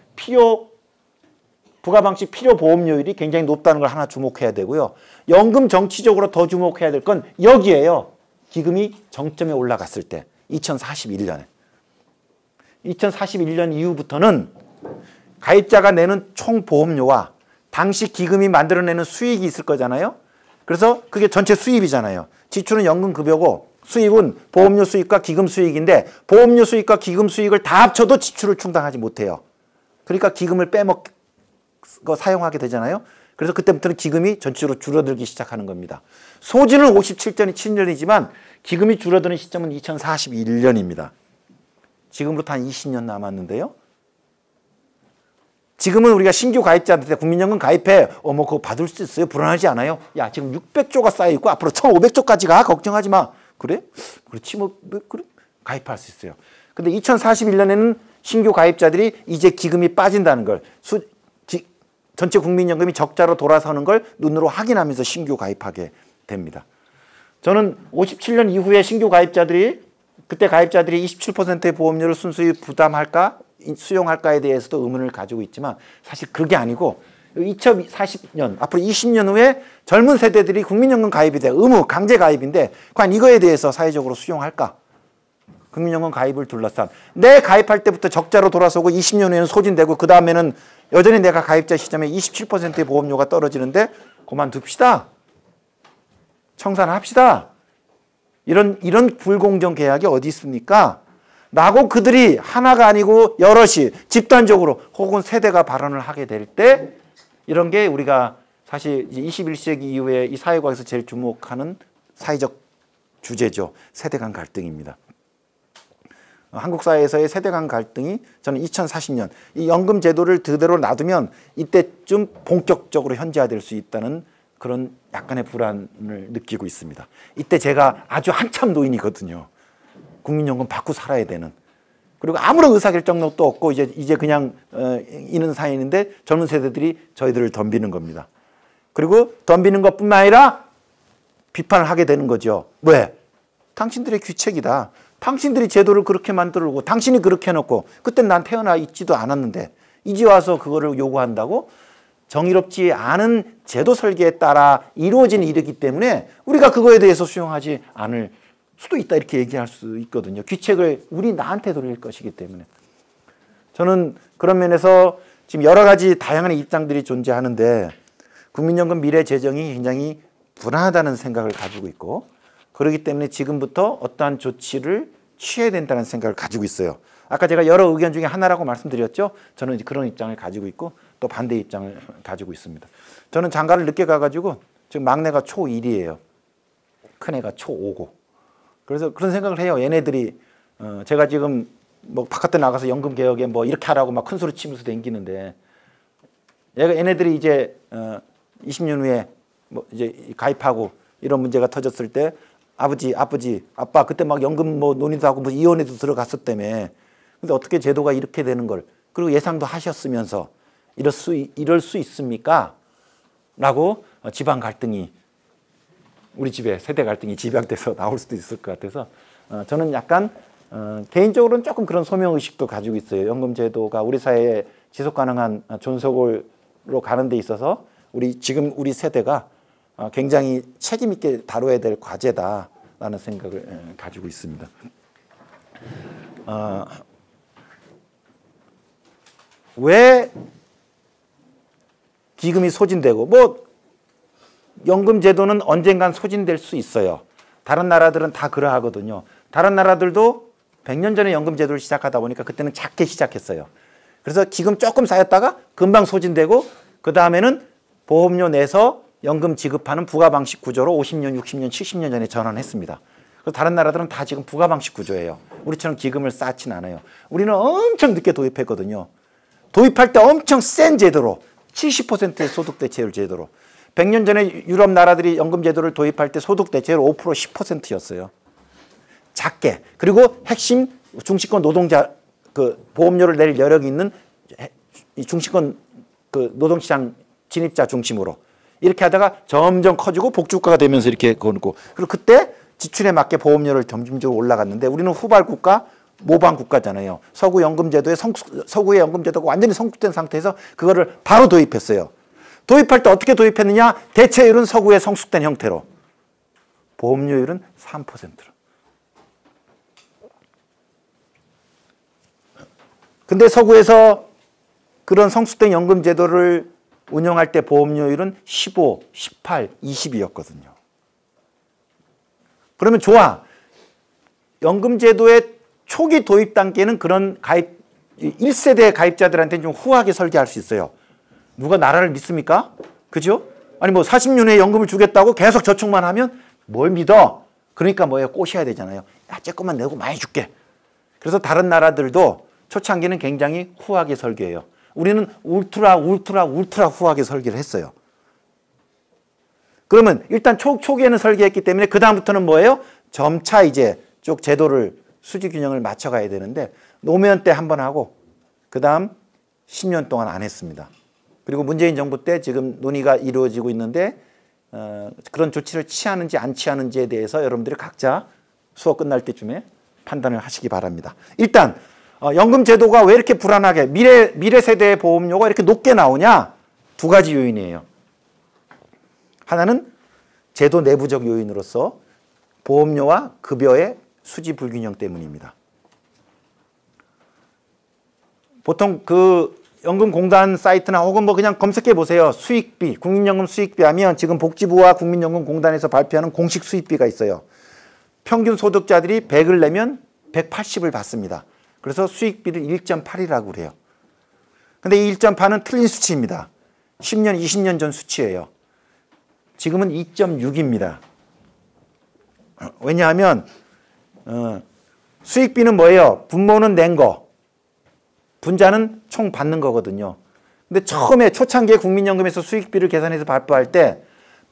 부가방식 필요보험료율이 굉장히 높다는 걸 하나 주목해야 되고요. 연금 정치적으로 더 주목해야 될 건 여기에요. 기금이 정점에 올라갔을 때 2041년에. 2041년 이후부터는 가입자가 내는 총 보험료와 당시 기금이 만들어내는 수익이 있을 거잖아요. 그래서 그게 전체 수입이잖아요. 지출은 연금급여고 수입은 보험료 수익과 기금 수익인데 보험료 수익과 기금 수익을 다 합쳐도 지출을 충당하지 못해요. 그러니까 기금을 사용하게 되잖아요. 그래서 그때부터는 기금이 전체적으로 줄어들기 시작하는 겁니다. 소진은 57년이지만 기금이 줄어드는 시점은 2041년입니다. 지금부터 한 20년 남았는데요. 지금은 우리가 신규 가입자한테 국민연금 가입해. 그거 받을 수 있어요? 불안하지 않아요? 야, 지금 600조가 쌓여있고 앞으로 1500조까지 가. 걱정하지 마. 그래? 그렇지 그래? 가입할 수 있어요. 근데 2041년에는 신규 가입자들이 이제 기금이 빠진다는 걸 전체 국민연금이 적자로 돌아서는 걸 눈으로 확인하면서 신규 가입하게 됩니다. 저는 57년 이후에 신규 가입자들이 그때 가입자들이 27%의 보험료를 순수히 부담할까? 수용할까에 대해서도 의문을 가지고 있지만 사실 그게 아니고 2040년 앞으로 20년 후에 젊은 세대들이 국민연금 가입이 돼 의무 강제 가입인데 과연 이거에 대해서 사회적으로 수용할까? 국민연금 가입을 둘러싼 내 가입할 때부터 적자로 돌아서고 20년 후에는 소진되고 그 다음에는 여전히 내가 가입자 시점에 27%의 보험료가 떨어지는데 그만둡시다. 청산합시다. 이런 불공정 계약이 어디 있습니까? 라고 그들이 하나가 아니고 여럿이 집단적으로 혹은 세대가 발언을 하게 될 때 이런 게 우리가 사실 이제 21세기 이후에 이 사회과에서 제일 주목하는 사회적 주제죠. 세대 간 갈등입니다. 한국 사회에서의 세대 간 갈등이 저는 2040년 이 연금 제도를 그대로 놔두면 이때쯤 본격적으로 현지화될 수 있다는 그런 약간의 불안을 느끼고 있습니다. 이때 제가 아주 한참 노인이거든요. 국민연금 받고 살아야 되는. 그리고 아무런 의사결정력도 없고 이제 그냥 있는 사이인데 젊은 세대들이 저희들을 덤비는 겁니다. 그리고 덤비는 것뿐만 아니라 비판을 하게 되는 거죠. 왜? 당신들의 규책이다. 당신들이 제도를 그렇게 만들고 당신이 그렇게 해놓고 그땐 난 태어나 있지도 않았는데 이제 와서 그거를 요구한다고? 정의롭지 않은 제도 설계에 따라 이루어진 일이기 때문에 우리가 그거에 대해서 수용하지 않을 수도 있다 이렇게 얘기할 수 있거든요. 규책을 나한테 돌릴 것이기 때문에. 저는 그런 면에서 지금 여러 가지 다양한 입장들이 존재하는데 국민연금 미래 재정이 굉장히 불안하다는 생각을 가지고 있고 그렇기 때문에 지금부터 어떠한 조치를 취해야 된다는 생각을 가지고 있어요. 아까 제가 여러 의견 중에 하나라고 말씀드렸죠. 저는 그런 입장을 가지고 있고 또 반대 입장을 가지고 있습니다. 저는 장가를 늦게 가가지고 지금 막내가 초1이에요. 큰애가 초5고. 그래서 그런 생각을 해요. 얘네들이 제가 지금 뭐 바깥에 나가서 연금 개혁에 뭐 이렇게 하라고 막 큰 소리 치면서 댕기는데 얘네들이 이제 20년 후에 뭐 이제 가입하고 이런 문제가 터졌을 때 아버지, 아빠 그때 막 연금 뭐 논의도 하고 뭐 이혼에도 들어갔었다며. 근데 어떻게 제도가 이렇게 되는 걸 그리고 예상도 하셨으면서 이럴 수 있습니까? 라고 지방 갈등이 우리 집에 세대 갈등이 집약돼서 나올 수도 있을 것 같아서 저는 약간 개인적으로는 조금 그런 소명의식도 가지고 있어요. 연금제도가 우리 사회에 지속 가능한 존속으로 가는 데 있어서 지금 우리 세대가 굉장히 책임 있게 다뤄야 될 과제다라는 생각을 가지고 있습니다. 왜 기금이 소진되고 뭐 연금제도는 언젠간 소진될 수 있어요. 다른 나라들은 다 그러하거든요. 다른 나라들도 100년 전에 연금제도를 시작하다 보니까 그때는 작게 시작했어요. 그래서 기금 조금 쌓였다가 금방 소진되고 그 다음에는 보험료 내서 연금 지급하는 부가방식 구조로 50년, 60년, 70년 전에 전환했습니다. 그래서 다른 나라들은 다 지금 부가방식 구조예요. 우리처럼 기금을 쌓진 않아요. 우리는 엄청 늦게 도입했거든요. 도입할 때 엄청 센 제도로 70%의 소득 대체율 제도로 100년 전에 유럽 나라들이 연금 제도를 도입할 때 소득 대체율 5% 10%였어요. 작게. 그리고 핵심 중시권 노동자 그 보험료를 낼 여력이 있는 중시권 그 노동시장 진입자 중심으로 이렇게 하다가 점점 커지고 복지국가가 되면서 이렇게 거고 그리고 그때 지출에 맞게 보험료를 점진적으로 올라갔는데 우리는 후발 국가 모방 국가잖아요. 서구 연금제도의 서구의 연금제도가 완전히 성숙된 상태에서 그거를 바로 도입했어요. 도입할 때 어떻게 도입했느냐? 대체율은 서구의 성숙된 형태로. 보험료율은 3%로. 근데 서구에서 그런 성숙된 연금제도를 운영할 때 보험료율은 15, 18, 20이었거든요. 그러면 좋아. 연금제도의 초기 도입 단계는 그런 1세대 가입자들한테는 좀 후하게 설계할 수 있어요. 누가 나라를 믿습니까? 그죠? 아니 뭐 40년 후에 연금을 주겠다고 계속 저축만 하면 뭘 믿어? 그러니까 뭐예요? 꼬셔야 되잖아요. 야, 조금만 내고 많이 줄게. 그래서 다른 나라들도 초창기는 굉장히 후하게 설계해요. 우리는 울트라 후하게 설계를 했어요. 그러면 일단 초기에는 설계했기 때문에 그 다음부터는 뭐예요? 점차 이제 쭉 제도를 수지 균형을 맞춰가야 되는데 노무현 때 한 번 하고 그 다음 10년 동안 안 했습니다. 그리고 문재인 정부 때 지금 논의가 이루어지고 있는데 그런 조치를 취하는지 안 취하는지에 대해서 여러분들이 각자 수업 끝날 때쯤에 판단을 하시기 바랍니다. 일단 연금 제도가 왜 이렇게 불안하게 미래 세대의 보험료가 이렇게 높게 나오냐? 두 가지 요인이에요. 하나는 제도 내부적 요인으로서 보험료와 급여의 수지 불균형 때문입니다. 보통 그 연금공단 사이트나 혹은 뭐 그냥 검색해 보세요. 수익비, 국민연금 수익비 하면 지금 복지부와 국민연금공단에서 발표하는 공식 수익비가 있어요. 평균 소득자들이 100을 내면 180을 받습니다. 그래서 수익비를 1.8이라고 그래요. 근데 이 1.8은 틀린 수치입니다. 10년, 20년 전 수치예요. 지금은 2.6입니다. 왜냐하면 수익비는 뭐예요? 분모는 낸 거, 분자는 총 받는 거거든요. 근데 처음에 초창기에 국민연금에서 수익비를 계산해서 발표할 때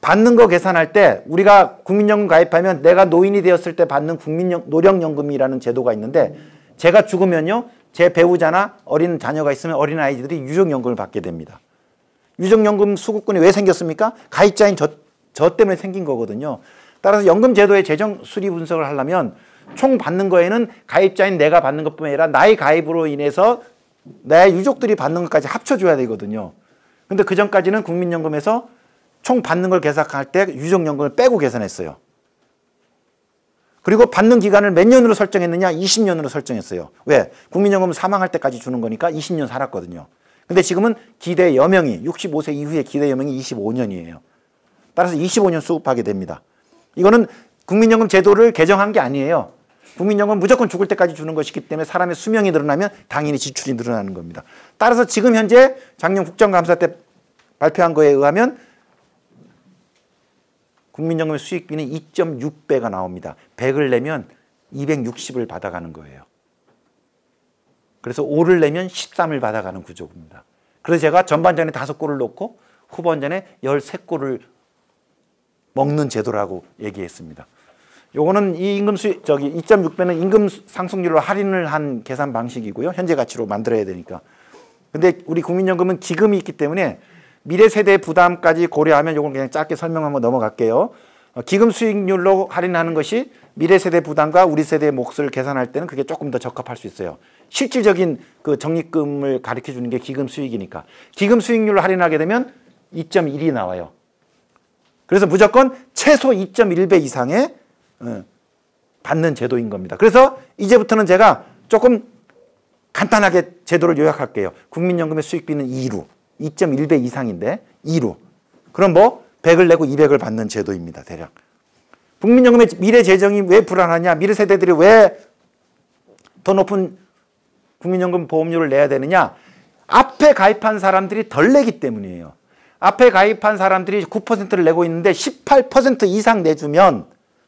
받는 거 계산할 때 우리가 국민연금 가입하면 내가 노인이 되었을 때 받는 노령연금이라는 제도가 있는데 제가 죽으면요. 제 배우자나 어린 자녀가 있으면 어린 아이들이 유족연금을 받게 됩니다. 유족연금 수급권이 왜 생겼습니까? 가입자인 저 때문에 생긴 거거든요. 따라서 연금제도의 재정 수리 분석을 하려면 총 받는 거에는 가입자인 내가 받는 것뿐만 아니라 나의 가입으로 인해서 내 유족들이 받는 것까지 합쳐줘야 되거든요. 근데 그 전까지는 국민연금에서 총 받는 걸 계산할 때 유족연금을 빼고 계산했어요. 그리고 받는 기간을 몇 년으로 설정했느냐? 20년으로 설정했어요. 왜? 국민연금은 사망할 때까지 주는 거니까 20년 살았거든요. 근데 지금은 기대 여명이 65세 이후에 기대 여명이 25년이에요. 따라서 25년 수급하게 됩니다. 이거는 국민연금 제도를 개정한 게 아니에요. 국민연금은 무조건 죽을 때까지 주는 것이기 때문에 사람의 수명이 늘어나면 당연히 지출이 늘어나는 겁니다. 따라서 지금 현재 작년 국정감사 때 발표한 거에 의하면 국민연금의 수익비는 2.6배가 나옵니다. 100을 내면 260을 받아가는 거예요. 그래서 5를 내면 13을 받아가는 구조입니다. 그래서 제가 전반전에 5골을 넣고 후반전에 13골을 먹는 제도라고 얘기했습니다. 요거는 이 임금 수익 2.6배는 임금 상승률로 할인을 한 계산 방식이고요. 현재 가치로 만들어야 되니까. 근데 우리 국민연금은 기금이 있기 때문에 미래 세대 부담까지 고려하면 요건 그냥 짧게 설명하고 넘어갈게요. 기금 수익률로 할인하는 것이 미래 세대 부담과 우리 세대의 몫을 계산할 때는 그게 조금 더 적합할 수 있어요. 실질적인 그 적립금을 가르쳐 주는 게 기금 수익이니까. 기금 수익률로 할인하게 되면 2.1이 나와요. 그래서 무조건 최소 2.1배 이상의 받는 제도인 겁니다. 그래서 이제부터는 제가 조금 간단하게 제도를 요약할게요. 국민연금의 수익비는 2루, 2.1배 이상인데 2루. 그럼 뭐 100을 내고 200을 받는 제도입니다. 대략. 국민연금의 미래 재정이 왜 불안하냐? 미래 세대들이 왜 더 높은 국민연금 보험료를 내야 되느냐? 앞에 가입한 사람들이 덜 내기 때문이에요. 앞에 가입한 사람들이 9%를 내고 있는데 18% 이상 내주면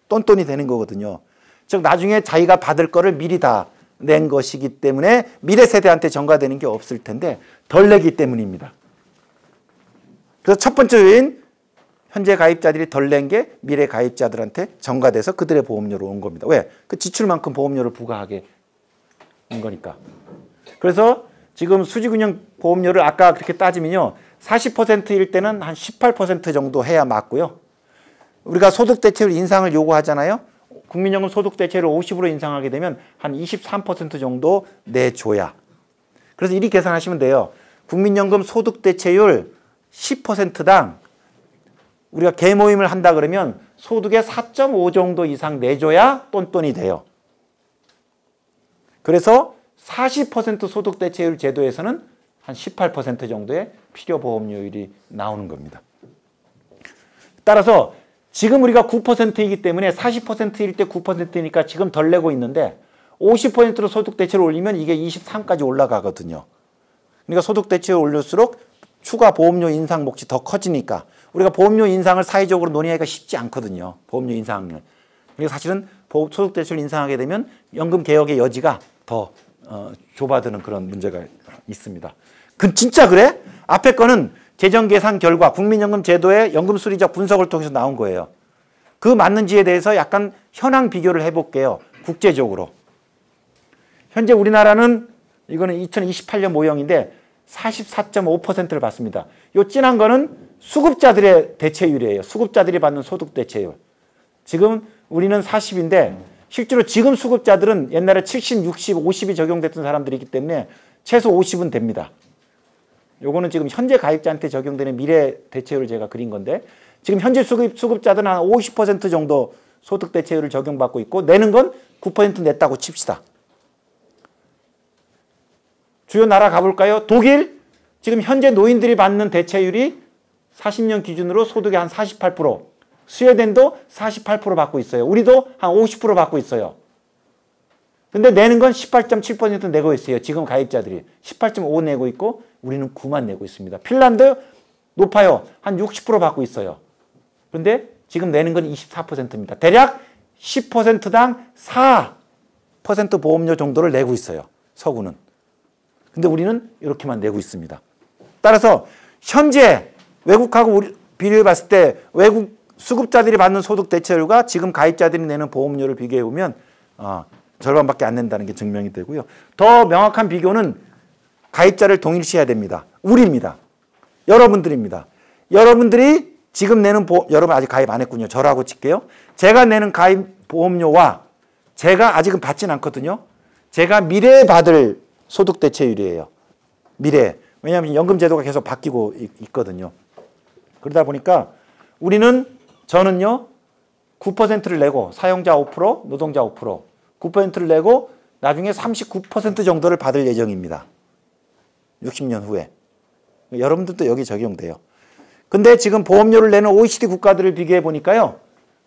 똔똔이 되는 거거든요. 즉 나중에 자기가 받을 거를 미리 다 낸 것이기 때문에 미래 세대한테 전가되는 게 없을 텐데 덜 내기 때문입니다. 그래서 첫 번째 요인, 현재 가입자들이 덜 낸 게 미래 가입자들한테 전가돼서 그들의 보험료로 온 겁니다. 왜? 그 지출만큼 보험료를 부과하게 온 거니까. 그래서 지금 수직운영 보험료를 아까 그렇게 따지면요. 40%일 때는 한 18% 정도 해야 맞고요. 우리가 소득대체율 인상을 요구하잖아요. 국민연금 소득대체율을 50으로 인상하게 되면 한 23% 정도 내줘야. 그래서 이렇게 계산하시면 돼요. 국민연금 소득대체율 10%당 우리가 개모임을 한다 그러면 소득의 4.5 정도 이상 내줘야 똔똔이 돼요. 그래서 40% 소득대체율 제도에서는 한 18% 정도의 필요보험료율이 나오는 겁니다. 따라서 지금 우리가 9%이기 때문에 40%일 때 9%니까 지금 덜 내고 있는데 50%로 소득대체를 올리면 이게 23까지 올라가거든요. 그러니까 소득대체를 올릴수록 추가 보험료 인상 몫이 더 커지니까 우리가 보험료 인상을 사회적으로 논의하기가 쉽지 않거든요. 보험료 인상을. 그래서 사실은 소득대체를 인상하게 되면 연금 개혁의 여지가 더 좁아드는 그런 문제가 있습니다. 그 진짜 그래? 앞에 거는 재정계산 결과 국민연금 제도의 연금수리적 분석을 통해서 나온 거예요. 그 맞는지에 대해서 약간 현황 비교를 해볼게요. 국제적으로. 현재 우리나라는 이거는 2028년 모형인데 44.5%를 받습니다. 요 진한 거는 수급자들의 대체율이에요. 수급자들이 받는 소득 대체율. 지금 우리는 40인데 실제로 지금 수급자들은 옛날에 70, 60, 50이 적용됐던 사람들이기 때문에 최소 50은 됩니다. 요거는 지금 현재 가입자한테 적용되는 미래 대체율을 제가 그린 건데 지금 현재 수급자들은 한 50% 정도 소득 대체율을 적용받고 있고 내는 건 9% 냈다고 칩시다. 주요 나라 가볼까요? 독일 지금 현재 노인들이 받는 대체율이 40년 기준으로 소득의 한 48%, 스웨덴도 48% 받고 있어요. 우리도 한 50% 받고 있어요. 근데 내는 건 18.7% 내고 있어요. 지금 가입자들이 18.5 내고 있고 우리는 9만 내고 있습니다. 핀란드 높아요. 한 60% 받고 있어요. 그런데 지금 내는 건 24%입니다. 대략 10%당 4% 보험료 정도를 내고 있어요. 서구는. 근데 우리는 이렇게만 내고 있습니다. 따라서 현재 외국하고 우리 비교해 봤을 때 외국 수급자들이 받는 소득 대체율과 지금 가입자들이 내는 보험료를 비교해 보면 절반밖에 안 낸다는 게 증명이 되고요. 더 명확한 비교는 가입자를 동일시해야 됩니다. 우리입니다. 여러분들입니다. 여러분들이 지금 내는 여러분 아직 가입 안 했군요. 저라고 칠게요. 제가 내는 가입 보험료와 제가 아직은 받진 않거든요. 제가 미래에 받을 소득 대체율이에요. 미래. 왜냐하면 연금 제도가 계속 바뀌고 있거든요. 그러다 보니까 저는요 9%를 내고 사용자 5%, 노동자 5%, 9%를 내고 나중에 39% 정도를 받을 예정입니다. 60년 후에. 여러분들도 여기 적용돼요. 근데 지금 보험료를 내는 OECD 국가들을 비교해 보니까요.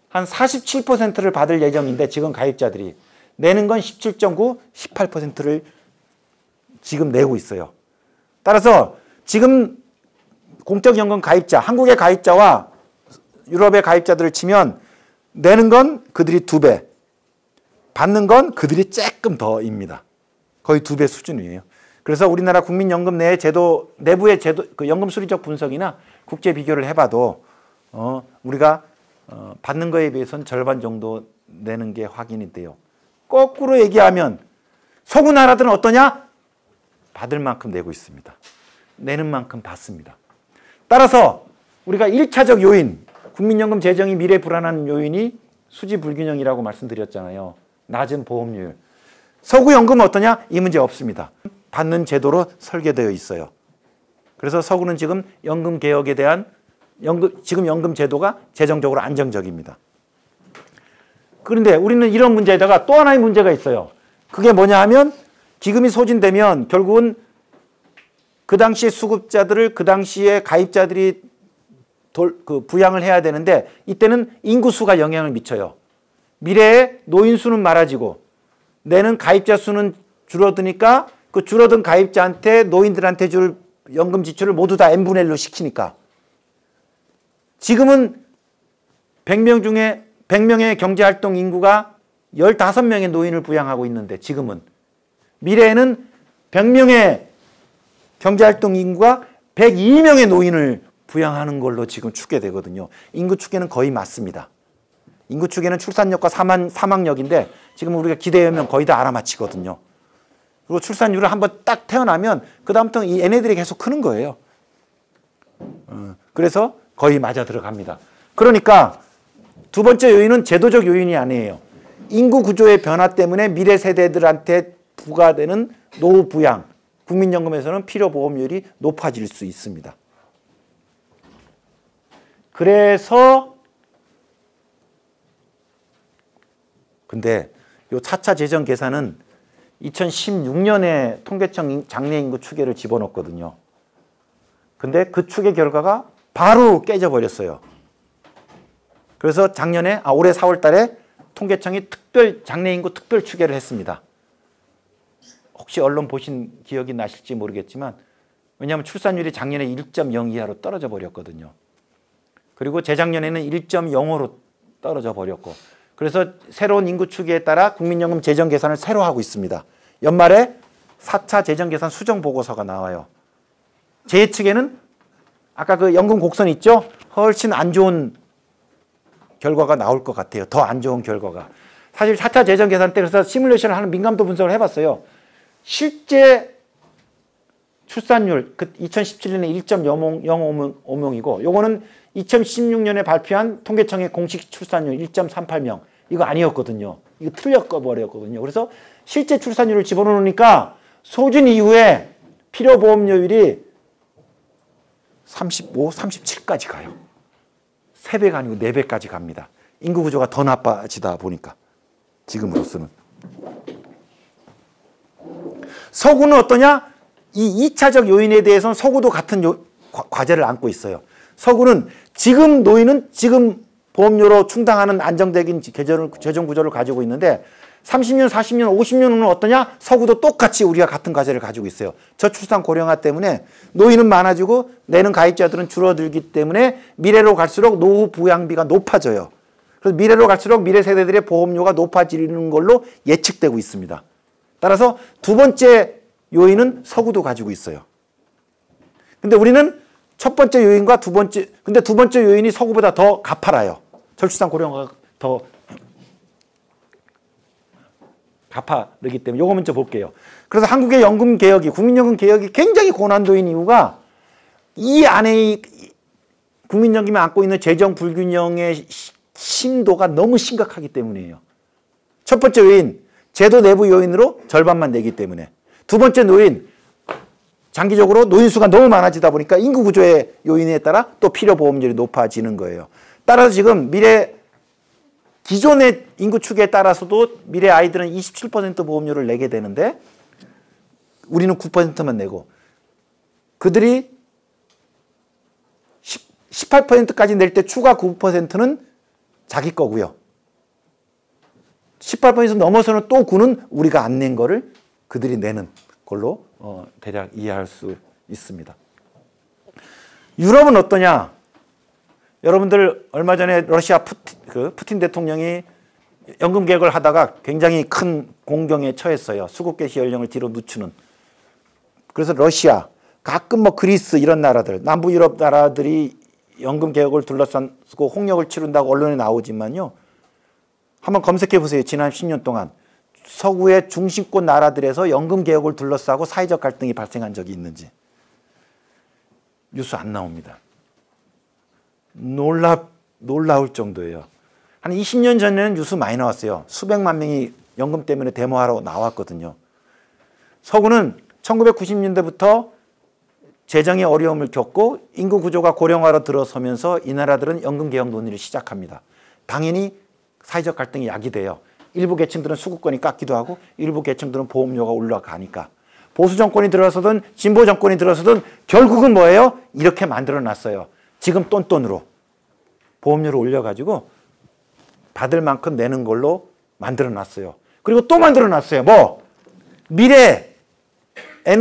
한 47%를 받을 예정인데 지금 가입자들이 내는 건 17.9, 18%를 지금 내고 있어요. 따라서 지금 공적연금 가입자, 한국의 가입자와 유럽의 가입자들을 치면 내는 건 그들이 2배, 받는 건 그들이 조금 더입니다. 거의 2배 수준이에요. 그래서 우리나라 국민연금 내 제도 내부의 제도 그 연금 수리적 분석이나 국제 비교를 해봐도 우리가 받는 거에 비해서는 절반 정도 내는 게 확인이 돼요. 거꾸로 얘기하면 서구 나라들은 어떠냐? 받을 만큼 내고 있습니다. 내는 만큼 받습니다. 따라서 우리가 1차적 요인, 국민연금 재정이 미래 불안한 요인이 수지 불균형이라고 말씀드렸잖아요. 낮은 보험료율. 서구 연금은 어떠냐? 이 문제 없습니다. 받는 제도로 설계되어 있어요. 그래서 서구는 지금 연금 개혁에 대한 지금 연금 제도가 재정적으로 안정적입니다. 그런데 우리는 이런 문제에다가 또 하나의 문제가 있어요. 그게 뭐냐 하면 기금이 소진되면 결국은 그 당시에 수급자들을 그 당시에 가입자들이 부양을 해야 되는데 이때는 인구수가 영향을 미쳐요. 미래에 노인 수는 많아지고 내는 가입자 수는 줄어드니까 그 줄어든 가입자한테 노인들한테 줄 연금 지출을 모두 다 n분의 1로 시키니까 지금은 100명 중에 100명의 경제활동 인구가 15명의 노인을 부양하고 있는데 지금은 미래에는 100명의 경제활동 인구가 102명의 노인을 부양하는 걸로 지금 추계되거든요. 인구 추계는 거의 맞습니다. 인구 추계는 출산력과 사망력인데 지금 우리가 기대하면 거의 다 알아맞히거든요. 그리고 출산율을 한번 딱 태어나면 그 다음부터는 이 얘네들이 계속 크는 거예요. 그래서 거의 맞아 들어갑니다. 그러니까 두 번째 요인은 제도적 요인이 아니에요. 인구 구조의 변화 때문에 미래 세대들한테 부과되는 노후 부양, 국민연금에서는 필요보험료율이 높아질 수 있습니다. 그래서 근데 요 4차 재정 계산은 2016년에 통계청 장래인구 추계를 집어넣었거든요. 근데 그 추계 결과가 바로 깨져버렸어요. 그래서 올해 4월 달에 통계청이 장래인구 특별 추계를 했습니다. 혹시 언론 보신 기억이 나실지 모르겠지만 왜냐하면 출산율이 작년에 1.0 이하로 떨어져 버렸거든요. 그리고 재작년에는 1.05로 떨어져 버렸고 그래서 새로운 인구 추계에 따라 국민연금 재정 계산을 새로 하고 있습니다. 연말에 4차 재정 계산 수정 보고서가 나와요. 제 예측에는 아까 그 연금 곡선 있죠? 훨씬 안 좋은 결과가 나올 것 같아요. 더 안 좋은 결과가. 사실 4차 재정 계산 때 그래서 시뮬레이션을 하는 민감도 분석을 해봤어요. 실제 출산율 2017년에 1.05명이고 요거는 2016년에 발표한 통계청의 공식 출산율 1.38명 이거 아니었거든요. 이거 틀려버렸거든요. 그래서 실제 출산율을 집어넣으니까 소진 이후에 필요보험료율이 35, 37까지 가요. 3배가 아니고 4배까지 갑니다. 인구 구조가 더 나빠지다 보니까 지금으로서는. 서구는 어떠냐? 이 2차적 요인에 대해서는 서구도 같은 과제를 안고 있어요. 서구는 지금 노인은 지금 보험료로 충당하는 안정적인 재정 구조를 가지고 있는데 30년, 40년, 50년 후는 어떠냐? 서구도 똑같이 우리가 같은 과제를 가지고 있어요. 저출산 고령화 때문에 노인은 많아지고 내는 가입자들은 줄어들기 때문에 미래로 갈수록 노후 부양비가 높아져요. 그래서 미래로 갈수록 미래 세대들의 보험료가 높아지는 걸로 예측되고 있습니다. 따라서 두 번째 요인은 서구도 가지고 있어요. 근데 우리는 첫 번째 요인과 근데 두 번째 요인이 서구보다 더 가파라요. 저출산 고령화가 더 가파르기 때문에 이거 먼저 볼게요. 그래서 한국의 연금 개혁이, 국민연금 개혁이 굉장히 고난도인 이유가 이 안에 국민연금이 안고 있는 재정 불균형의 심도가 너무 심각하기 때문이에요. 첫 번째 요인, 제도 내부 요인으로 절반만 내기 때문에. 두 번째 요인, 장기적으로 노인수가 너무 많아지다 보니까 인구 구조의 요인에 따라 또 필요보험료율이 높아지는 거예요. 따라서 지금 기존의 인구 추계에 따라서도 미래 아이들은 27% 보험료를 내게 되는데 우리는 9%만 내고 그들이 18%까지 낼 때 추가 9%는 자기 거고요. 18% 넘어서는 또 9는 우리가 안 낸 거를 그들이 내는 걸로 대략 이해할 수 있습니다. 유럽은 어떠냐? 여러분들 얼마 전에 러시아 푸틴 대통령이 연금 개혁을 하다가 굉장히 큰 공경에 처했어요. 수급 개시 연령을 뒤로 늦추는. 그래서 러시아, 가끔 뭐 그리스 이런 나라들, 남부 유럽 나라들이 연금 개혁을 둘러싸고 홍역을 치른다고 언론에 나오지만요. 한번 검색해 보세요. 지난 10년 동안 서구의 중심권 나라들에서 연금 개혁을 둘러싸고 사회적 갈등이 발생한 적이 있는지 뉴스 안 나옵니다. 놀라울 정도예요. 한 20년 전에는 뉴스 많이 나왔어요. 수백만 명이 연금 때문에 데모하러 나왔거든요. 서구는 1990년대부터 재정의 어려움을 겪고 인구 구조가 고령화로 들어서면서 이 나라들은 연금 개혁 논의를 시작합니다. 당연히 사회적 갈등이 야기돼요. 일부 계층들은 수급권이 깎기도 하고 일부 계층들은 보험료가 올라가니까. 보수 정권이 들어서든 진보 정권이 들어서든 결국은 뭐예요? 이렇게 만들어놨어요. 지금 똔똔으로 보험료를 올려가지고 받을 만큼 내는 걸로 만들어놨어요. 그리고 또 만들어놨어요. 뭐? 미래에는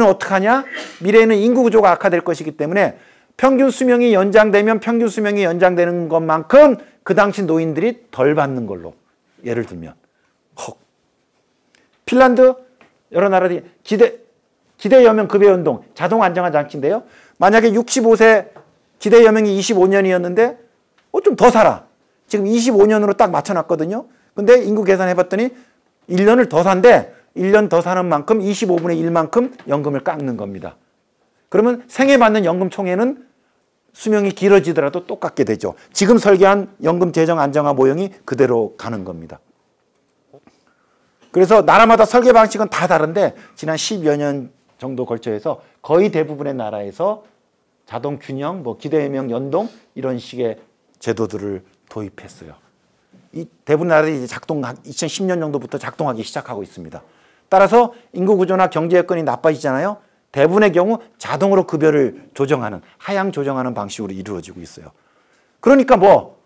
어떡하냐? 미래에는 인구 구조가 악화될 것이기 때문에 평균 수명이 연장되면 평균 수명이 연장되는 것만큼 그 당시 노인들이 덜 받는 걸로. 예를 들면 핀란드 여러 나라들이 기대 여명 급여 연동 자동 안정화 장치인데요. 만약에 65세 기대 여명이 25년이었는데 좀 더 살아. 지금 25년으로 딱 맞춰놨거든요. 근데 인구 계산해봤더니 1년을 더 산대. 1년 더 사는 만큼 25분의 1만큼 연금을 깎는 겁니다. 그러면 생애 받는 연금 총액은 수명이 길어지더라도 똑같게 되죠. 지금 설계한 연금 재정 안정화 모형이 그대로 가는 겁니다. 그래서 나라마다 설계 방식은 다 다른데 지난 10여 년 정도 걸쳐서 거의 대부분의 나라에서 자동 균형, 뭐 기대여명 연동 이런 식의 제도들을 도입했어요. 이 대부분 나라들이 이제 2010년 정도부터 작동하기 시작하고 있습니다. 따라서 인구 구조나 경제 여건이 나빠지잖아요. 대부분의 경우 자동으로 급여를 조정하는, 하향 조정하는 방식으로 이루어지고 있어요. 그러니까 뭐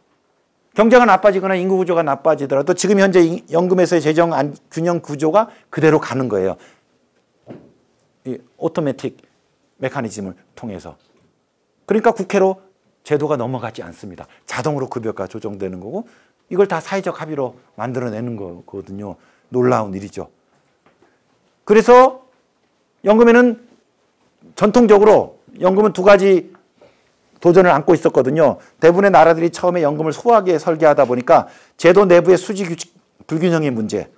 경제가 나빠지거나 인구 구조가 나빠지더라도 지금 현재 연금에서의 재정 균형 구조가 그대로 가는 거예요. 이 오토매틱 메커니즘을 통해서. 그러니까 국회로 제도가 넘어가지 않습니다. 자동으로 급여가 조정되는 거고 이걸 다 사회적 합의로 만들어내는 거거든요. 놀라운 일이죠. 그래서 연금에는 전통적으로 연금은 두 가지 도전을 안고 있었거든요. 대부분의 나라들이 처음에 연금을 소화하게 설계하다 보니까 제도 내부의 수지 규칙 불균형의 문제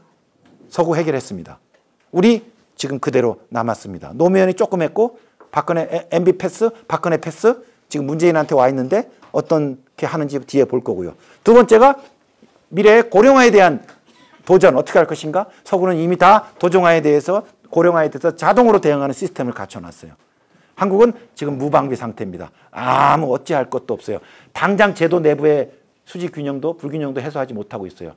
서구 해결했습니다. 우리 지금 그대로 남았습니다. 노무현이 조금 했고 박근혜 MB 패스, 박근혜 패스 지금 문재인한테 와 있는데 어떻게 하는지 뒤에 볼 거고요. 두 번째가 미래의 고령화에 대한 도전 어떻게 할 것인가? 서구는 이미 다 고령화에 대해서 자동으로 대응하는 시스템을 갖춰놨어요. 한국은 지금 무방비 상태입니다. 아무 어찌할 것도 없어요. 당장 제도 내부의 수지 균형도 불균형도 해소하지 못하고 있어요.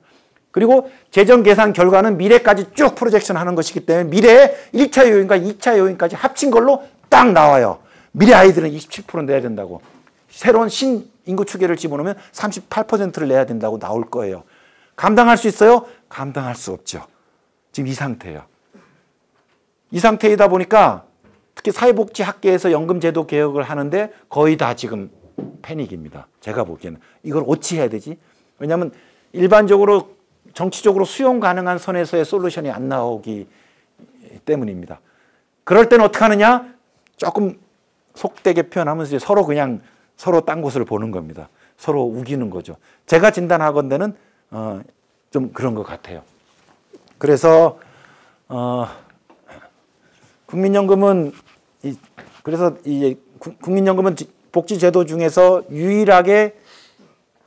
그리고 재정 계산 결과는 미래까지 쭉 프로젝션 하는 것이기 때문에 미래의 1차 요인과 2차 요인까지 합친 걸로 딱 나와요. 미래 아이들은 27% 내야 된다고. 새로운 신인구 추계를 집어넣으면 38%를 내야 된다고 나올 거예요. 감당할 수 있어요? 감당할 수 없죠. 지금 이 상태예요. 이 상태이다 보니까 특히 사회복지학계에서 연금제도 개혁을 하는데 거의 다 지금 패닉입니다. 제가 보기에는. 이걸 어찌 해야 되지? 왜냐하면 일반적으로 정치적으로 수용 가능한 선에서의 솔루션이 안 나오기 때문입니다. 그럴 때는 어떻게 하느냐? 조금 속되게 표현하면서 서로 딴 곳을 보는 겁니다. 서로 우기는 거죠. 제가 진단하건대는 좀 그런 것 같아요. 그래서 국민연금은 국민연금은 복지제도 중에서 유일하게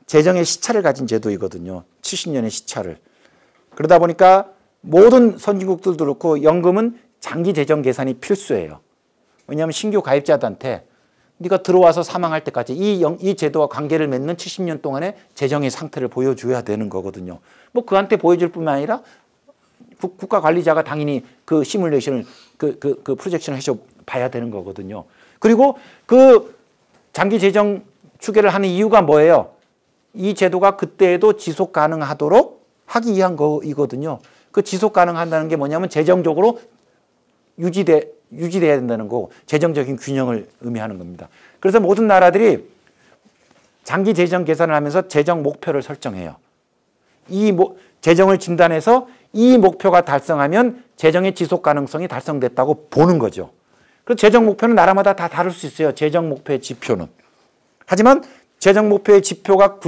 재정의 시차를 가진 제도이거든요. 70년의 시차를. 그러다 보니까 모든 선진국들도 그렇고 연금은 장기 재정 계산이 필수예요. 왜냐하면 신규 가입자들한테 네가 들어와서 사망할 때까지 이 제도와 관계를 맺는 70년 동안의 재정의 상태를 보여줘야 되는 거거든요. 뭐 그한테 보여줄 뿐만 아니라 국가 관리자가 당연히 그 시뮬레이션을 그 프로젝션을 해서 봐야 되는 거거든요. 그리고 그 장기 재정 추계를 하는 이유가 뭐예요? 이 제도가 그때에도 지속 가능하도록 하기 위한 거이거든요. 그 지속 가능한다는 게 뭐냐면 재정적으로 유지돼야 된다는 거고 재정적인 균형을 의미하는 겁니다. 그래서 모든 나라들이 장기 재정 계산을 하면서 재정 목표를 설정해요. 재정을 진단해서 이 목표가 달성하면 재정의 지속 가능성이 달성됐다고 보는 거죠. 그 재정 목표는 나라마다 다 다를 수 있어요. 재정 목표의 지표는. 하지만 재정 목표의 지표가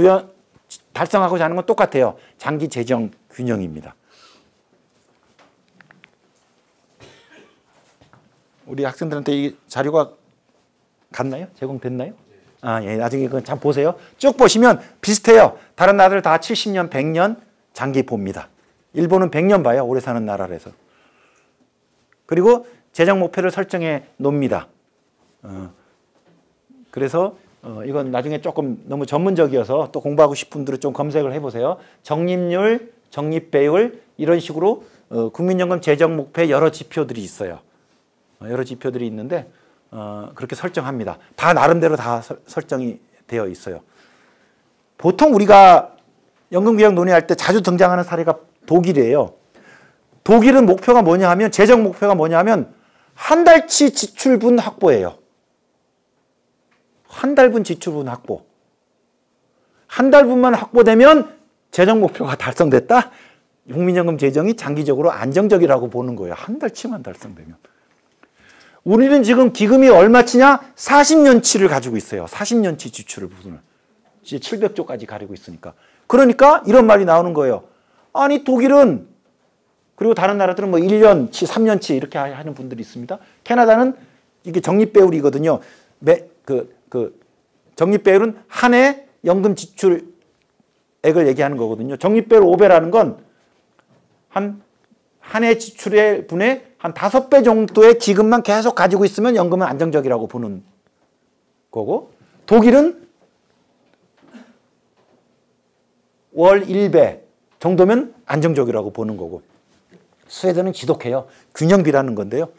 달성하고자 하는 건 똑같아요. 장기 재정 균형입니다. 우리 학생들한테 이 자료가 갔나요? 제공됐나요? 아, 예, 나중에 그건 참 보세요. 쭉 보시면 비슷해요. 다른 나라들 다 70년, 100년 장기 봅니다. 일본은 100년 봐요. 오래 사는 나라라서. 그리고 재정 목표를 설정해 놓습니다. 그래서 이건 나중에 조금 너무 전문적이어서 또 공부하고 싶은 분들은 좀 검색을 해보세요. 적립률, 적립배율 이런 식으로 국민연금 재정 목표의 여러 지표들이 있어요. 여러 지표들이 있는데 그렇게 설정합니다. 다 나름대로 다 설정이 되어 있어요. 보통 우리가 연금개혁 논의할 때 자주 등장하는 사례가 독일이에요. 독일은 목표가 뭐냐 하면 재정 목표가 뭐냐 하면 한 달치 지출분 확보예요. 한 달분 지출분 확보. 한 달분만 확보되면 재정 목표가 달성됐다? 국민연금 재정이 장기적으로 안정적이라고 보는 거예요. 한 달치만 달성되면. 우리는 지금 기금이 얼마치냐? 40년치를 가지고 있어요. 40년치 지출을 부분을. 이제 700조까지 가리고 있으니까. 그러니까 이런 말이 나오는 거예요. 아니 독일은 그리고 다른 나라들은 뭐 1년치, 3년치 이렇게 하는 분들이 있습니다. 캐나다는 이게 적립배율이거든요. 적립배율은 한 해 연금 지출액을 얘기하는 거거든요. 적립배율 5배라는 건 한 해 지출의 분의 한 5배 정도의 기금만 계속 가지고 있으면 연금은 안정적이라고 보는 거고, 독일은 월 1배 정도면 안정적이라고 보는 거고, 스웨덴은 지독해요. 균형비라는 건데요.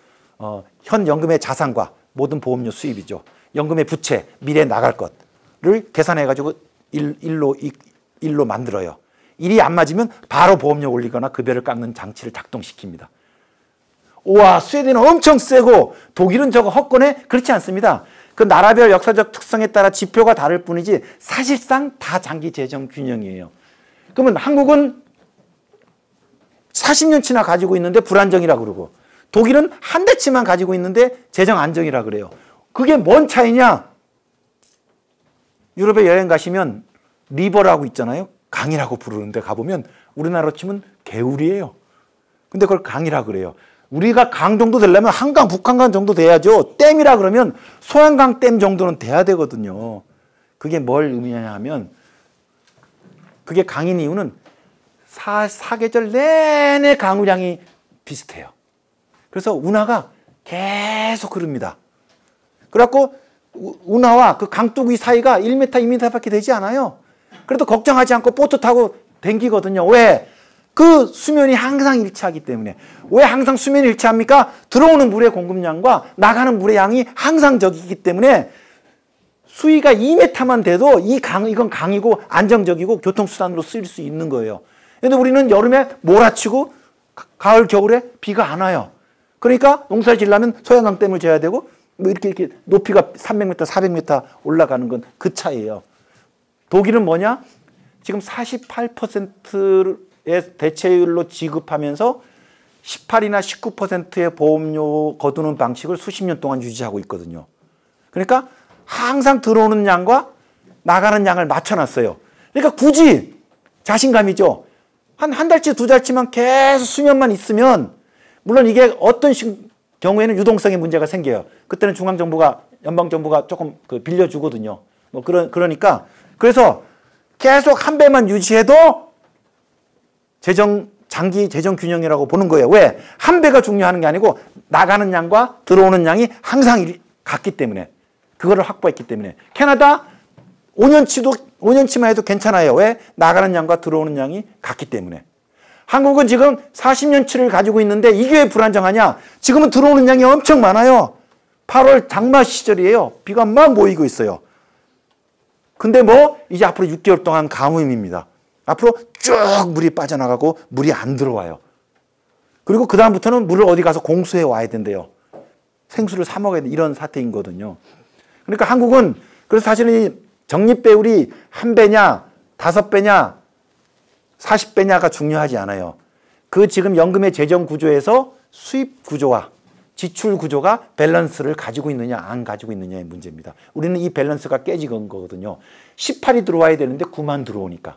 현 연금의 자산과 모든 보험료 수입이죠. 연금의 부채, 미래에 나갈 것을 계산해가지고 일로 만들어요. 일이 안 맞으면 바로 보험료 올리거나 급여를 깎는 장치를 작동시킵니다. 우와, 스웨덴은 엄청 세고 독일은 저거 헛거네? 그렇지 않습니다. 그 나라별 역사적 특성에 따라 지표가 다를 뿐이지 사실상 다 장기 재정 균형이에요. 그러면 한국은 40년치나 가지고 있는데 불안정이라고 그러고, 독일은 한 대치만 가지고 있는데 재정 안정이라고 그래요. 그게 뭔 차이냐? 유럽에 여행 가시면 리버라고 있잖아요. 강이라고 부르는데 가보면 우리나라로 치면 개울이에요. 근데 그걸 강이라고 그래요. 우리가 강 정도 되려면 한강, 북한강 정도 돼야죠. 댐이라 그러면 소양강 댐 정도는 돼야 되거든요. 그게 뭘 의미하냐 하면, 그게 강인 이유는 사계절 내내 강우량이 비슷해요. 그래서 운하가 계속 흐릅니다. 그래갖고 운하와 그 강뚜기 사이가 1m, 2m밖에 되지 않아요. 그래도 걱정하지 않고 보트 타고 댕기거든요. 왜? 그 수면이 항상 일치하기 때문에. 왜 항상 수면이 일치합니까? 들어오는 물의 공급량과 나가는 물의 양이 항상 적이기 때문에 수위가 2m만 돼도 이건 강이고 안정적이고 교통수단으로 쓰일 수 있는 거예요. 근데 우리는 여름에 몰아치고 가을, 겨울에 비가 안 와요. 그러니까 농사를 지려면 소양강 댐을 지어야 되고 뭐 이렇게 높이가 300m, 400m 올라가는 건 그 차이예요. 독일은 뭐냐? 지금 48%의 대체율로 지급하면서 18이나 19%의 보험료 거두는 방식을 수십 년 동안 유지하고 있거든요. 그러니까 항상 들어오는 양과 나가는 양을 맞춰놨어요. 그러니까 굳이 자신감이죠. 한 달치, 두 달치만 계속 수면만 있으면, 물론 이게 어떤 경우에는 유동성의 문제가 생겨요. 그때는 중앙정부가, 연방정부가 조금 빌려주거든요. 뭐 그러니까 그래서 계속 한 배만 유지해도 장기 재정 균형이라고 보는 거예요. 왜? 한 배가 중요한 게 아니고 나가는 양과 들어오는 양이 항상 같기 때문에, 그거를 확보했기 때문에. 캐나다 5년치만 해도 괜찮아요. 왜? 나가는 양과 들어오는 양이 같기 때문에. 한국은 지금 40년치를 가지고 있는데 이게 왜 불안정하냐? 지금은 들어오는 양이 엄청 많아요. 8월 장마 시절이에요. 비가 막 모이고 있어요. 근데 이제 앞으로 6개월 동안 가뭄입니다. 앞으로 쭉 물이 빠져나가고 물이 안 들어와요. 그리고 그다음부터는 물을 어디 가서 공수해 와야 된대요. 생수를 사 먹어야 돼. 이런 사태인 거거든요. 그러니까 한국은, 그래서 사실은 적립배율이 1배냐, 5배냐, 40배냐가 중요하지 않아요. 그 지금 연금의 재정 구조에서 수입 구조와 지출 구조가 밸런스를 가지고 있느냐 안 가지고 있느냐의 문제입니다. 우리는 이 밸런스가 깨진 거거든요. 18이 들어와야 되는데 9만 들어오니까.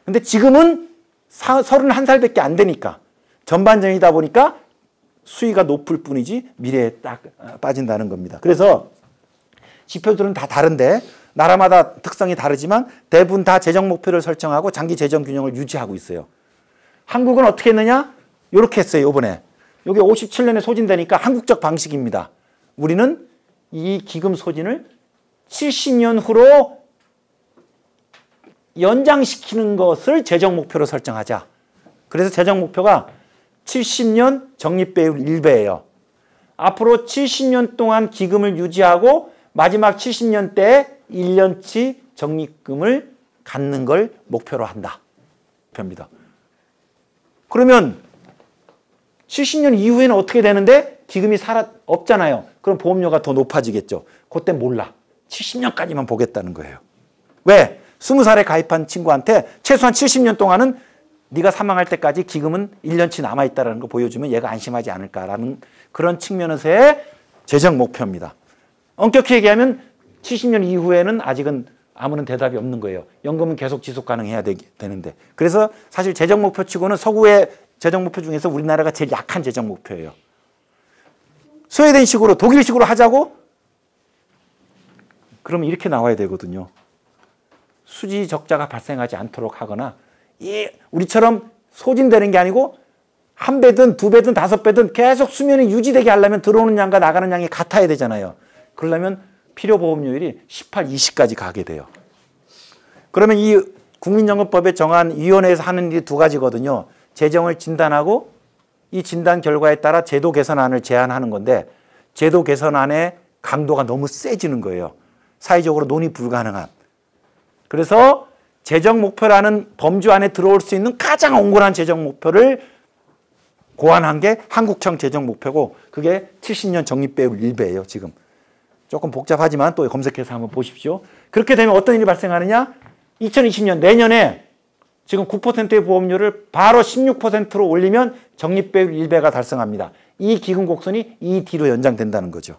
근데 지금은 31살밖에 안 되니까 전반전이다 보니까 수위가 높을 뿐이지 미래에 딱 빠진다는 겁니다. 그래서 지표들은 다 다른데 나라마다 특성이 다르지만 대부분 다 재정 목표를 설정하고 장기 재정 균형을 유지하고 있어요. 한국은 어떻게 했느냐? 이렇게 했어요. 이번에. 여기 57년에 소진되니까 한국적 방식입니다. 우리는 이 기금 소진을 70년 후로 연장시키는 것을 재정 목표로 설정하자. 그래서 재정 목표가 70년 적립배율 1배예요. 앞으로 70년 동안 기금을 유지하고 마지막 70년 때 1년치 적립금을 갖는 걸 목표로 한다. 표입니다. 그러면 70년 이후에는 어떻게 되는데 기금이 없잖아요. 그럼 보험료가 더 높아지겠죠. 그때 몰라. 70년까지만 보겠다는 거예요. 왜? 20살에 가입한 친구한테 최소한 70년 동안은 네가 사망할 때까지 기금은 1년치 남아있다는 거 보여주면 얘가 안심하지 않을까라는 그런 측면에서의 재정 목표입니다. 엄격히 얘기하면 70년 이후에는 아직은 아무런 대답이 없는 거예요. 연금은 계속 지속 가능해야 되는데. 그래서 사실 재정 목표 치고는 서구의 재정 목표 중에서 우리나라가 제일 약한 재정 목표예요. 스웨덴식으로 독일식으로 하자고? 그러면 이렇게 나와야 되거든요. 수지 적자가 발생하지 않도록 하거나 우리처럼 소진되는 게 아니고 한 배든 두 배든 다섯 배든 계속 수면이 유지되게 하려면 들어오는 양과 나가는 양이 같아야 되잖아요. 그러려면 필요보험료율이 18, 20까지 가게 돼요. 그러면 이 국민연금법에 정한 위원회에서 하는 일이 두 가지거든요. 재정을 진단하고 이 진단 결과에 따라 제도 개선안을 제안하는 건데 제도 개선안의 강도가 너무 세지는 거예요. 사회적으로 논의 불가능한. 그래서 재정 목표라는 범주 안에 들어올 수 있는 가장 옹골한 재정 목표를 고안한 게 한국형 재정 목표고 그게 70년 적립배율 1배예요. 지금. 조금 복잡하지만 또 검색해서 한번 보십시오. 그렇게 되면 어떤 일이 발생하느냐? 2020년 내년에 지금 9%의 보험료를 바로 16%로 올리면 적립배율 1배가 달성합니다. 이 기금 곡선이 이 뒤로 연장된다는 거죠.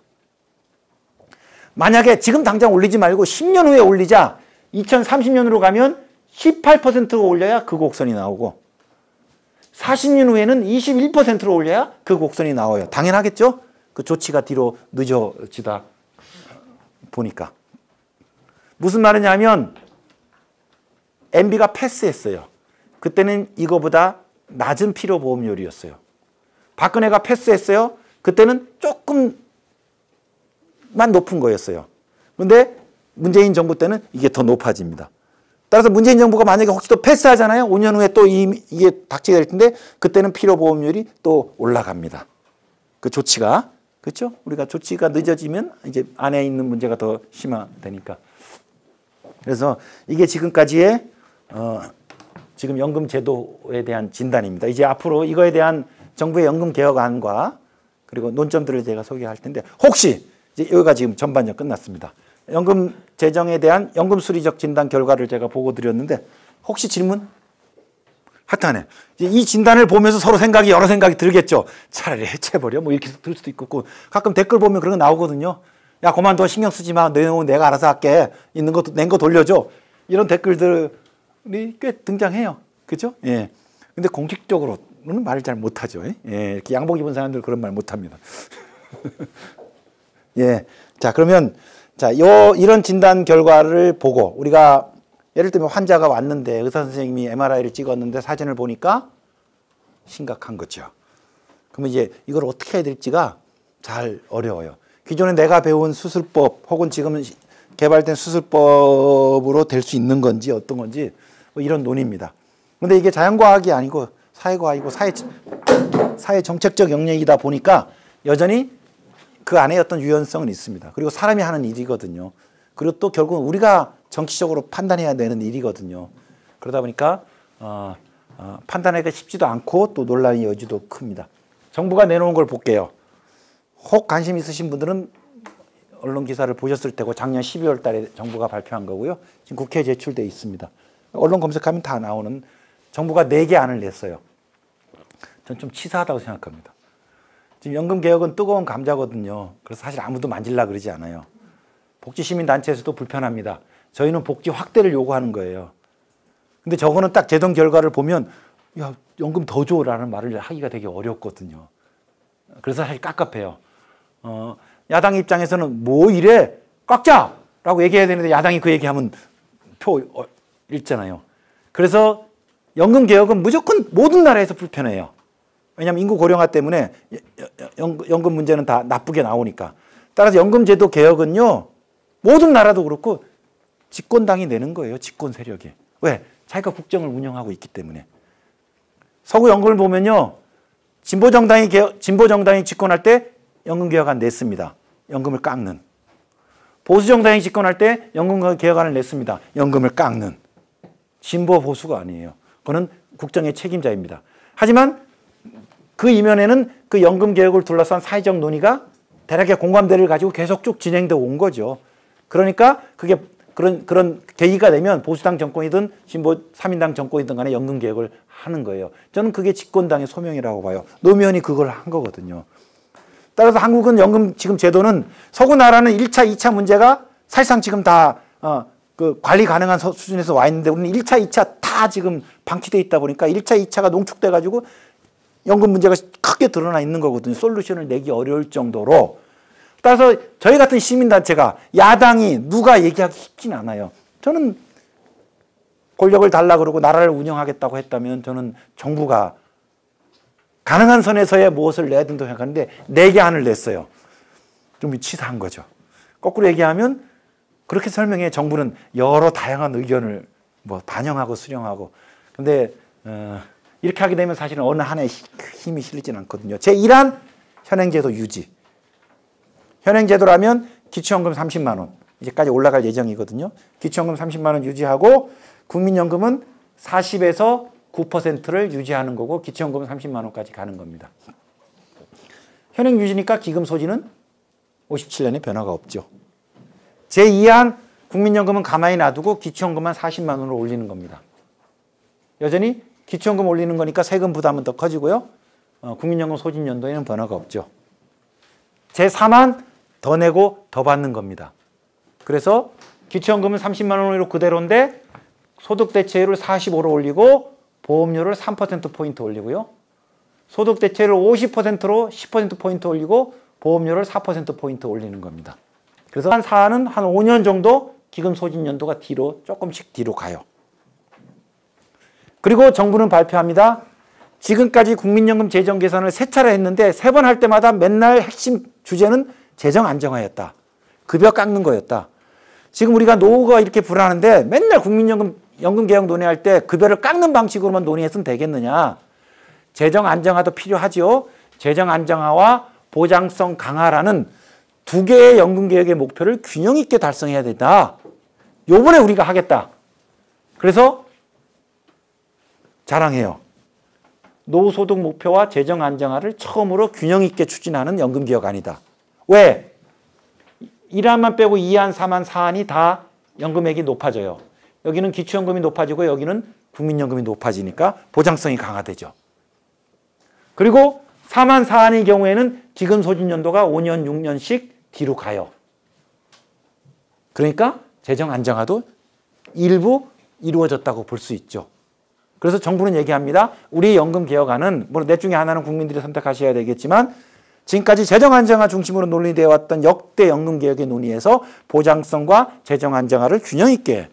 만약에 지금 당장 올리지 말고 10년 후에 올리자 2030년으로 가면 18%가 올려야 그 곡선이 나오고 40년 후에는 21%로 올려야 그 곡선이 나와요. 당연하겠죠? 그 조치가 뒤로 늦어지다 보니까. 무슨 말이냐면 MB가 패스했어요. 그때는 이거보다 낮은 필요보험료율이었어요. 박근혜가 패스했어요. 그때는 조금만 높은 거였어요. 그런데 문재인 정부 때는 이게 더 높아집니다. 따라서 문재인 정부가 만약에 혹시 또 패스하잖아요. 5년 후에 또 이게 닥치게 될 텐데 그때는 필요보험료율이 또 올라갑니다. 그 조치가. 그렇죠? 우리가 조치가 늦어지면 이제 안에 있는 문제가 더 심화되니까. 그래서 이게 지금까지의 지금 연금 제도에 대한 진단입니다. 이제 앞으로 이거에 대한 정부의 연금 개혁안과 그리고 논점들을 제가 소개할 텐데 혹시 이제 여기가 지금 전반전 끝났습니다. 연금 재정에 대한 연금 수리적 진단 결과를 제가 보고 드렸는데 혹시 질문? 하여튼 이 진단을 보면서 서로 여러 생각이 들겠죠. 차라리 해체해버려 뭐 이렇게 들 수도 있고 가끔 댓글 보면 그런 거 나오거든요. 야 그만둬 신경 쓰지 마. 내가 알아서 할게. 있는 거 낸 거 돌려줘. 이런 댓글들이 꽤 등장해요. 그죠? 예. 근데 공식적으로는 말을 잘 못하죠. 예. 이렇게 양복 입은 사람들 그런 말 못합니다. 예. 자 그러면 이런 진단 결과를 보고 우리가 예를 들면 환자가 왔는데 의사 선생님이 MRI를 찍었는데 사진을 보니까 심각한 거죠. 그러면 이제 이걸 어떻게 해야 될지가 잘 어려워요. 기존에 내가 배운 수술법 혹은 지금 개발된 수술법으로 될 수 있는 건지 어떤 건지 뭐 이런 논의입니다. 그런데 이게 자연과학이 아니고 사회과학이고 사회 정책적 영역이다 보니까 여전히 그 안에 어떤 유연성은 있습니다. 그리고 사람이 하는 일이거든요. 그리고 또 결국은 우리가 정치적으로 판단해야 되는 일이거든요. 그러다 보니까 판단하기가 쉽지도 않고 또 논란의 여지도 큽니다. 정부가 내놓은 걸 볼게요. 혹 관심 있으신 분들은 언론 기사를 보셨을 테고 작년 12월 달에 정부가 발표한 거고요. 지금 국회에 제출돼 있습니다. 언론 검색하면 다 나오는 정부가 4개 안을 냈어요. 전 좀 치사하다고 생각합니다. 지금 연금개혁은 뜨거운 감자거든요. 그래서 사실 아무도 만질라 그러지 않아요. 복지시민단체에서도 불편합니다. 저희는 복지 확대를 요구하는 거예요. 근데 저거는 딱 제동 결과를 보면 야, 연금 더 줘라는 말을 하기가 되게 어렵거든요. 그래서 사실 깝깝해요. 야당 입장에서는 뭐 이래 꽉 짜라고 얘기해야 되는데 야당이 그 얘기하면 표 읽잖아요. 그래서 연금개혁은 무조건 모든 나라에서 불편해요. 왜냐하면 인구 고령화 때문에 연금 문제는 다 나쁘게 나오니까. 따라서 연금제도 개혁은요, 모든 나라도 그렇고 집권당이 내는 거예요. 집권 세력이. 왜? 자기가 국정을 운영하고 있기 때문에. 서구 연금을 보면요, 진보정당이 집권할 때 연금개혁안 냈습니다. 연금을 깎는. 보수정당이 집권할 때 연금개혁안을 냈습니다. 연금을 깎는. 진보 보수가 아니에요. 그거는 국정의 책임자입니다. 하지만 그 이면에는 그 연금개혁을 둘러싼 사회적 논의가 대략의 공감대를 가지고 계속 쭉 진행되어 온 거죠. 그러니까 그게 그런 계기가 되면 보수당 정권이든 진보 3인당 정권이든 간에 연금개혁을 하는 거예요. 저는 그게 집권당의 소명이라고 봐요. 노무현이 그걸 한 거거든요. 따라서 한국은 연금 지금 제도는 서구 나라는 1차, 2차 문제가 사실상 지금 다 그 관리 가능한 수준에서 와 있는데 우리는 1차, 2차 다 지금 방치돼 있다 보니까 1차, 2차가 농축돼 가지고 연금 문제가 크게 드러나 있는 거거든요. 솔루션을 내기 어려울 정도로. 따라서 저희 같은 시민단체가 야당이 누가 얘기하기 쉽진 않아요. 저는 권력을 달라 그러고 나라를 운영하겠다고 했다면 저는 정부가 가능한 선에서의 무엇을 내야 된다고 생각하는데 4개안을 냈어요. 좀 치사한 거죠. 거꾸로 얘기하면 그렇게 설명해. 정부는 여러 다양한 의견을 뭐 반영하고 수렴하고. 근데 이렇게 하게 되면 사실은 어느 하나에 힘이 실리진 않거든요. 제1안 현행제도 유지. 현행제도라면 기초연금 30만 원 이제까지 올라갈 예정이거든요. 기초연금 30만 원 유지하고 국민연금은 40에서 9%를 유지하는 거고 기초연금은 30만 원까지 가는 겁니다. 현행 유지니까 기금 소지는 57년에 변화가 없죠. 제2안 국민연금은 가만히 놔두고 기초연금만 40만 원으로 올리는 겁니다. 여전히 기초연금 올리는 거니까 세금 부담은 더 커지고요. 국민연금 소진 연도에는 변화가 없죠. 제3안 더 내고 더 받는 겁니다. 그래서 기초연금은 30만 원으로 그대로인데 소득대체율을 45로 올리고 보험료를 3%포인트 올리고요. 소득대체율을 50%로 10%포인트 올리고 보험료를 4%포인트 올리는 겁니다. 그래서 한 사안은 한 5년 정도 기금 소진 연도가 뒤로 조금씩 뒤로 가요. 그리고 정부는 발표합니다. 지금까지 국민연금 재정 개선을 3차례 했는데 3번 할 때마다 맨날 핵심 주제는 재정 안정화였다. 급여 깎는 거였다. 지금 우리가 노후가 이렇게 불안한데 맨날 연금 개혁 논의할 때 급여를 깎는 방식으로만 논의했으면 되겠느냐. 재정 안정화도 필요하죠. 재정 안정화와 보장성 강화라는 2개의 연금 개혁의 목표를 균형 있게 달성해야 된다. 요번에 우리가 하겠다. 그래서 자랑해요. 노후소득 목표와 재정 안정화를 처음으로 균형 있게 추진하는 연금 개혁안이다. 왜? 1안만 빼고 2안, 3안, 4안이 다 연금액이 높아져요. 여기는 기초연금이 높아지고 여기는 국민연금이 높아지니까 보장성이 강화되죠. 그리고 3안, 4안의 경우에는 기금 소진 연도가 5년, 6년씩 뒤로 가요. 그러니까 재정 안정화도 일부 이루어졌다고 볼 수 있죠. 그래서 정부는 얘기합니다. 우리 연금 개혁안은 물론 넷 중에 하나는 국민들이 선택하셔야 되겠지만 지금까지 재정 안정화 중심으로 논의되어 왔던 역대 연금 개혁의 논의에서 보장성과 재정 안정화를 균형 있게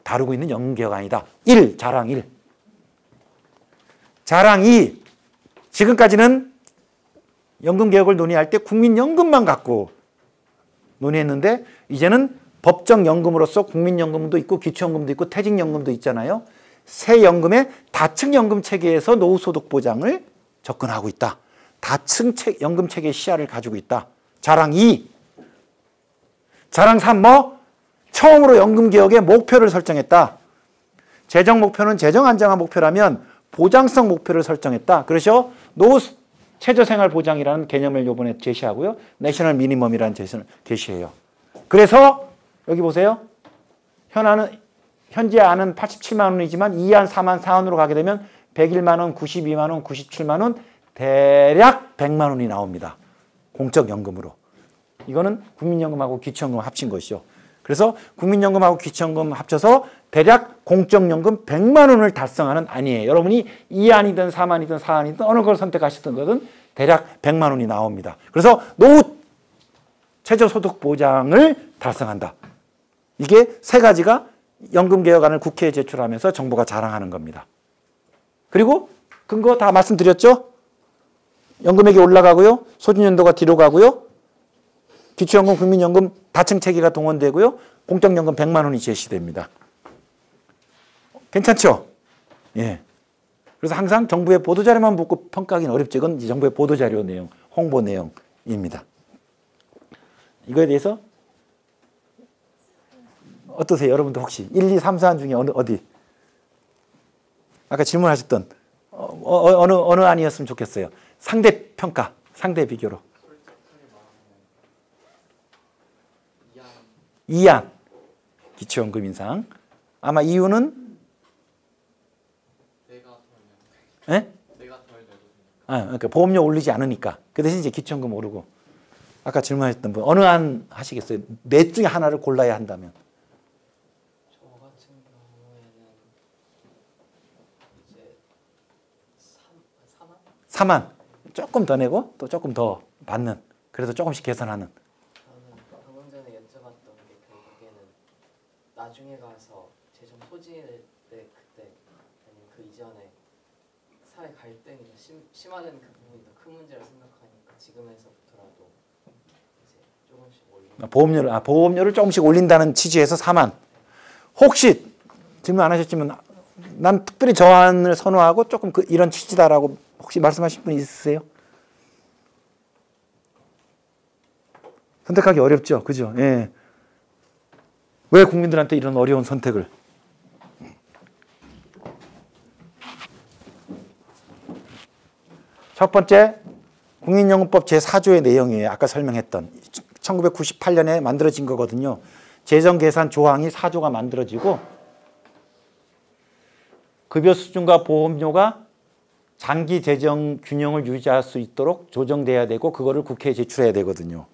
다루고 있는 연금 개혁안이다. 1. 자랑 1. 자랑 2. 지금까지는 연금 개혁을 논의할 때 국민연금만 갖고 논의했는데 이제는 법정 연금으로서 국민연금도 있고 기초연금도 있고 퇴직연금도 있잖아요. 새 연금의 다층 연금 체계에서 노후소득 보장을 접근하고 있다. 다층 연금 체계의 시야를 가지고 있다. 자랑 2. 자랑 3 뭐? 처음으로 연금 개혁의 목표를 설정했다. 재정 목표는 재정 안정화 목표라면 보장성 목표를 설정했다. 그래서 노후 최저생활보장이라는 개념을 이번에 제시하고요. 내셔널 미니멈이라는 제시를 제시해요. 그래서 여기 보세요. 현재 안은 87만 원이지만 2안, 3안, 4안으로 가게 되면 101만 원, 92만 원, 97만 원, 대략 100만 원이 나옵니다. 공적연금으로. 이거는 국민연금하고 기초연금 합친 것이죠. 그래서 국민연금하고 기초연금 합쳐서 대략 공적연금 100만 원을 달성하는 안이에요. 여러분이 2안이든 3안이든 4안이든 어느 걸 선택하시든 것은 대략 100만 원이 나옵니다. 그래서 노후 최저소득 보장을 달성한다. 이게 세 가지가 연금개혁안을 국회에 제출하면서 정부가 자랑하는 겁니다. 그리고 근거 다 말씀드렸죠? 연금액이 올라가고요. 소진연도가 뒤로 가고요. 기초연금, 국민연금 다층 체계가 동원되고요. 공적연금 100만 원이 제시됩니다. 괜찮죠? 예. 그래서 항상 정부의 보도자료만 보고 평가하기는 어렵죠. 이건 정부의 보도자료 내용, 홍보 내용입니다. 이거에 대해서 어떠세요? 여러분들 혹시 1, 2, 3, 4안 중에 어디? 아까 질문하셨던 어느 안이었으면 좋겠어요? 상대 평가, 상대 비교로. 2안 기초연금 인상. 아마 이유는 예? 그러니까 보험료 올리지 않으니까. 그 대신 이제 기초연금 오르고. 아까 질문하셨던 분 어느 안 하시겠어요? 넷 중에 하나를 골라야 한다면. 저 같은 경우에는 이제 3안? 3안. 조금 더 내고 또 조금 더 받는. 그래서 조금씩 계산하는. 저는 방금 전에 여쭤봤던 게 결국에는 나중에 가서 재정 소진일 때 그때 아니면 그 이전에 사회 갈등이 더 심화되는 그 부분이 더 큰 문제라 생각하니까 지금에서부터라도 이제 조금씩 올리는 보험료를 조금씩 올린다는 취지에서 3안. 혹시 질문 안 하셨지만 난 특별히 저 안을 선호하고 조금 이런 취지다라고 혹시 말씀하실 분 있으세요? 선택하기 어렵죠. 그죠? 예. 왜 국민들한테 이런 어려운 선택을? 첫 번째, 국민연금법 제4조의 내용이에요. 아까 설명했던 1998년에 만들어진 거거든요. 재정계산 조항이 4조가 만들어지고 급여 수준과 보험료가 장기 재정 균형을 유지할 수 있도록 조정돼야 되고 그거를 국회에 제출해야 되거든요.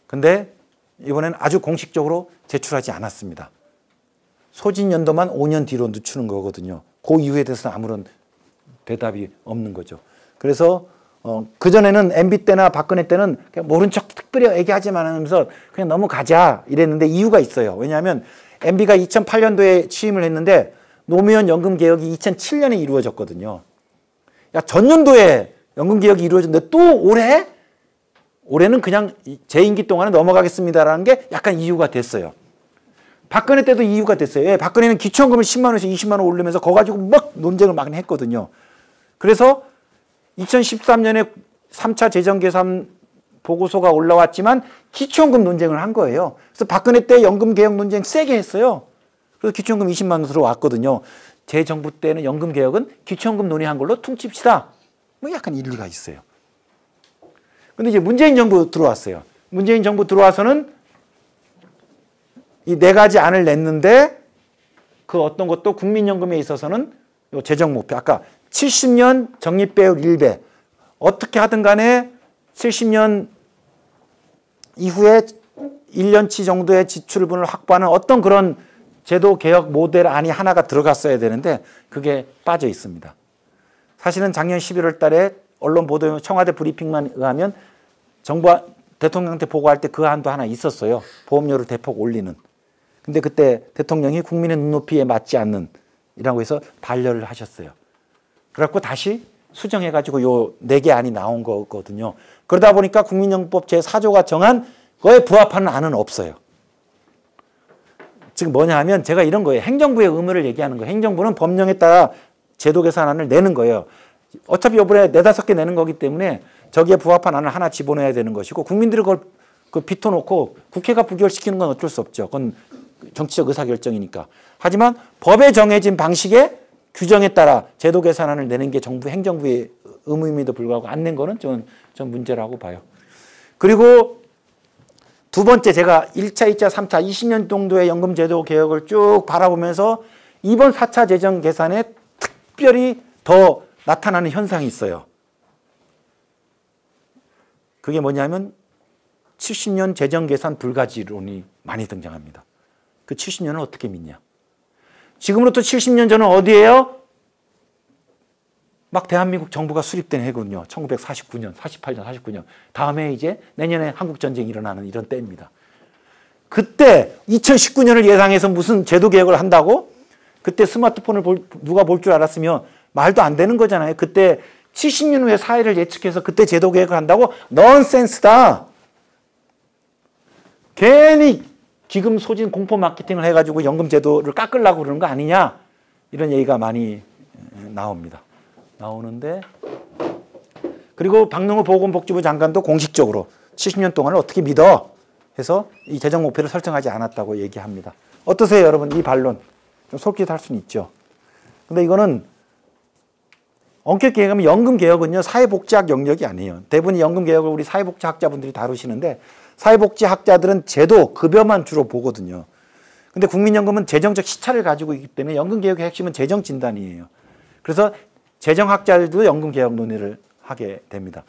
근데 이번에는 아주 공식적으로 제출하지 않았습니다. 소진 연도만 5년 뒤로 늦추는 거거든요. 그 이유에 대해서는 아무런 대답이 없는 거죠. 그래서 그전에는 MB 때나 박근혜 때는 그냥 모른 척 특별히 얘기하지만 하면서 그냥 넘어가자 이랬는데 이유가 있어요. 왜냐하면 MB가 2008년도에 취임을 했는데 노무현 연금개혁이 2007년에 이루어졌거든요. 야, 전년도에 연금개혁이 이루어졌는데 또 올해는 그냥 제 임기 동안에 넘어가겠습니다라는 게 약간 이유가 됐어요. 박근혜 때도 이유가 됐어요. 예, 박근혜는 기초연금을 10만 원에서 20만 원 올리면서 그거 가지고 막 논쟁을 많이 했거든요. 그래서 2013년에 3차 재정계산 보고서가 올라왔지만 기초연금 논쟁을 한 거예요. 그래서 박근혜 때 연금개혁 논쟁 세게 했어요. 그래서 기초연금 20만 원 들어왔거든요. 제 정부 때는 연금개혁은 기초연금 논의한 걸로 퉁칩시다. 뭐 약간 일리가 있어요. 근데 이제 문재인 정부 들어왔어요. 문재인 정부 들어와서는 이 네 가지 안을 냈는데 그 어떤 것도 국민연금에 있어서는 요 재정 목표. 아까 70년 적립배율 1배. 어떻게 하든 간에 70년 이후에 1년치 정도의 지출분을 확보하는 어떤 그런 제도 개혁 모델 안이 하나가 들어갔어야 되는데 그게 빠져 있습니다. 사실은 작년 11월 달에 언론 보도 청와대 브리핑만 의하면 정부가 대통령한테 보고할 때 그 안도 하나 있었어요. 보험료를 대폭 올리는. 근데 그때 대통령이 국민의 눈높이에 맞지 않는 이라고 해서 반려를 하셨어요. 그래갖고 다시 수정해가지고 요 4개 안이 나온 거거든요. 그러다 보니까 국민연금법 제4조가 정한 거에 부합하는 안은 없어요. 지금 뭐냐 하면 제가 이런 거예요. 행정부의 의무를 얘기하는 거예요. 행정부는 법령에 따라 제도 개선안을 내는 거예요. 어차피 이번에 4-5개 내는 거기 때문에 저기에 부합한 안을 하나 집어넣어야 되는 것이고 국민들이 그걸 빗어놓고 국회가 부결시키는 건 어쩔 수 없죠. 그건 정치적 의사결정이니까. 하지만 법에 정해진 방식의 규정에 따라 제도 개선안을 내는 게 정부 행정부의 의무임에도 불구하고 안 낸 거는 전 문제라고 봐요. 그리고 두 번째 제가 1차, 2차, 3차 20년 정도의 연금제도 개혁을 쭉 바라보면서 이번 4차 재정 계산에 특별히 더 나타나는 현상이 있어요. 그게 뭐냐면 70년 재정계산 불가지론이 많이 등장합니다. 그 70년을 어떻게 믿냐? 지금으로부터 70년 전은 어디예요? 막 대한민국 정부가 수립된 해거든요. 1949년, 48년, 49년. 다음에 이제 내년에 한국전쟁이 일어나는 이런 때입니다. 그때 2019년을 예상해서 무슨 제도 개혁을 한다고? 그때 스마트폰을 누가 볼 줄 알았으면 말도 안 되는 거잖아요. 그때 70년 후의 사회를 예측해서 그때 제도 개혁을 한다고? 넌센스다. 괜히 기금 소진 공포 마케팅을 해가지고 연금 제도를 깎으려고 그러는 거 아니냐? 이런 얘기가 많이 나오는데, 그리고 박능호 보건복지부 장관도 공식적으로 70년 동안을 어떻게 믿어? 해서 이 재정 목표를 설정하지 않았다고 얘기합니다. 어떠세요, 여러분? 이 반론. 좀 솔깃할 수는 있죠. 근데 이거는 엄격히 얘기하면 연금 개혁은요, 사회복지학 영역이 아니에요. 대부분 연금 개혁을 우리 사회복지학자분들이 다루시는데, 사회복지학자들은 제도, 급여만 주로 보거든요. 근데 국민연금은 재정적 시차를 가지고 있기 때문에 연금 개혁의 핵심은 재정 진단이에요. 그래서 재정학자들도 연금 개혁 논의를 하게 됩니다.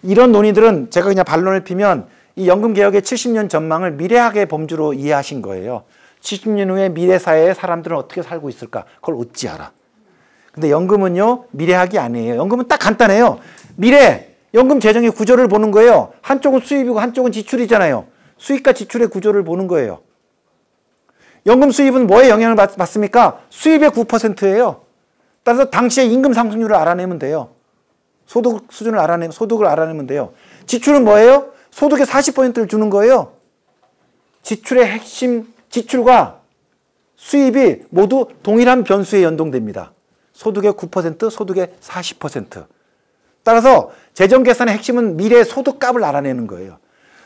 이런 논의들은 제가 그냥 반론을 피면 이 연금 개혁의 70년 전망을 미래학의 범주로 이해하신 거예요. 70년 후에 미래 사회에 사람들은 어떻게 살고 있을까? 그걸 어찌 알아? 근데 연금은요, 미래학이 아니에요. 연금은 딱 간단해요. 미래, 연금 재정의 구조를 보는 거예요. 한쪽은 수입이고 한쪽은 지출이잖아요. 수입과 지출의 구조를 보는 거예요. 연금 수입은 뭐에 영향을 받습니까? 수입의 9%예요. 따라서 당시의 임금 상승률을 알아내면 돼요. 소득 수준을 소득을 알아내면 돼요. 지출은 뭐예요? 소득의 40%를 주는 거예요. 지출의 핵심, 지출과 수입이 모두 동일한 변수에 연동됩니다. 소득의 9%, 소득의 40%. 따라서 재정 계산의 핵심은 미래 소득값을 알아내는 거예요.